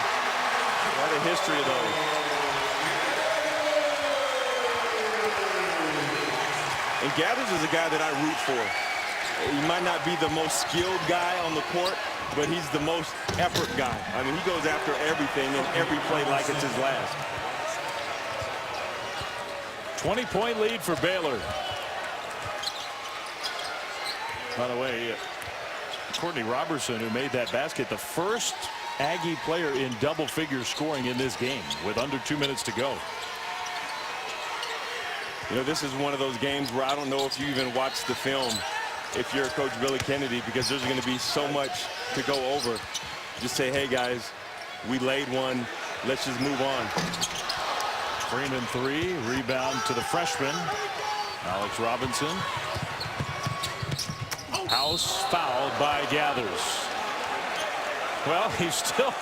quite a history of those. And Gathers is a guy that I root for. He might not be the most skilled guy on the court, but he's the most effort guy. I mean, he goes after everything and every play like it's his last. 20-point lead for Baylor. By the way, Courtney Robertson, who made that basket, the first Aggie player in double-figure scoring in this game with under 2 minutes to go. You know, this is one of those games where I don't know if you even watch the film if you're Coach Billy Kennedy, because there's going to be so much to go over. Just say, hey, guys, we laid one. Let's just move on. Freeman 3, rebound to the freshman, Alex Robinson. House fouled by Gathers. Well, he's still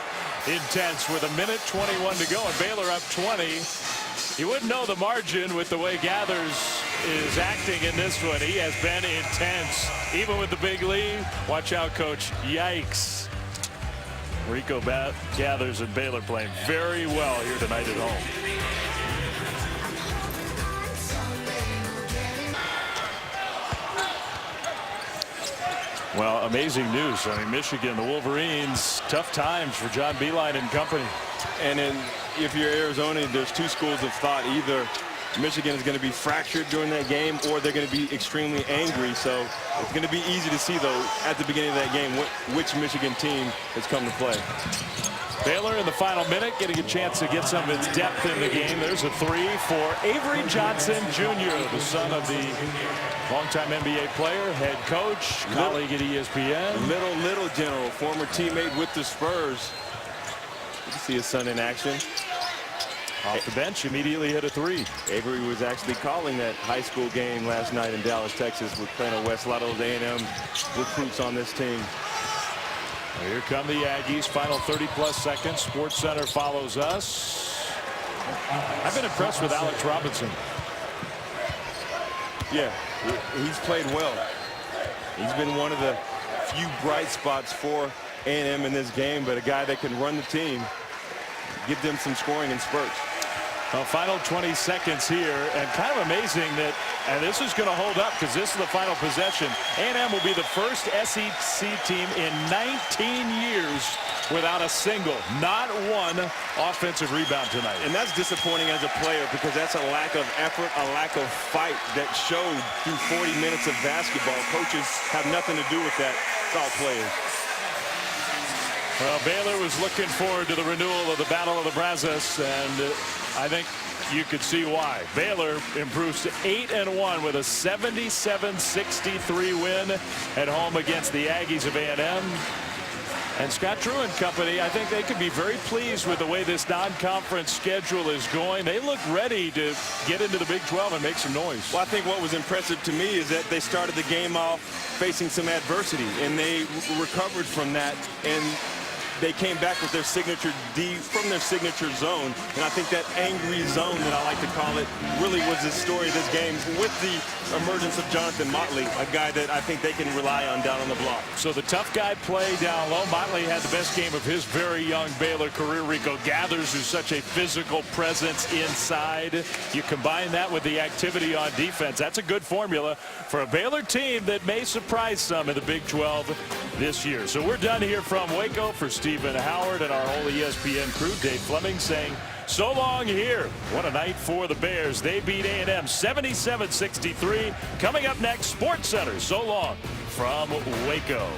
intense with 1:21 to go, and Baylor up 20. You wouldn't know the margin with the way Gathers is acting in this one. He has been intense, even with the big lead. Watch out, Coach. Yikes. Rico Gathers and Baylor playing very well here tonight at home. Well, amazing news. I mean, Michigan, the Wolverines, tough times for John Beilein and company. And then if you're Arizona, there's 2 schools of thought. Either Michigan is going to be fractured during that game, or they're going to be extremely angry. So it's going to be easy to see, though, at the beginning of that game, which Michigan team has come to play. Baylor in the final minute getting a chance to get some of its depth in the game. There's a 3 for Avery Johnson Jr., the son of the longtime NBA player, head coach, colleague at ESPN. Little general, former teammate with the Spurs. Good to see his son in action. Off the bench, immediately hit a three. Avery was actually calling that high school game last night in Dallas, Texas with Plano West. A lot of those A&M recruits on this team. Here come the Aggies. Final 30-plus seconds. Sports Center follows us. I've been impressed with Alex Robinson. Yeah, he's played well. He's been one of the few bright spots for A&M in this game, but a guy that can run the team, give them some scoring in spurts. Well, final 20 seconds here, and kind of amazing that, and this is going to hold up because this is the final possession. A&M will be the first SEC team in 19 years without a single, not one offensive rebound tonight. And that's disappointing as a player because that's a lack of effort, a lack of fight that showed through 40 minutes of basketball. Coaches have nothing to do with that. It's all players. Well, Baylor was looking forward to the renewal of the Battle of the Brazos, and I think you could see why. Baylor improves to 8-1 with a 77-63 win at home against the Aggies of A&M. And Scott Drew and company, I think they could be very pleased with the way this non-conference schedule is going. They look ready to get into the Big 12 and make some noise. Well, I think what was impressive to me is that they started the game off facing some adversity, and they recovered from that, and they came back with their signature D from their signature zone. And I think that angry zone that I like to call it really was the story of this game with the emergence of Jonathan Motley, a guy that I think they can rely on down on the block. So the tough guy play down low. Motley had the best game of his very young Baylor career. Rico Gathers, who's such a physical presence inside. You combine that with the activity on defense. That's a good formula for a Baylor team that may surprise some in the Big 12 this year. So we're done here from Waco. For Stephen Howard and our whole ESPN crew, Dave Fleming saying so long here. What a night for the Bears. They beat A&M 77-63. Coming up next, Sports Center. So long from Waco.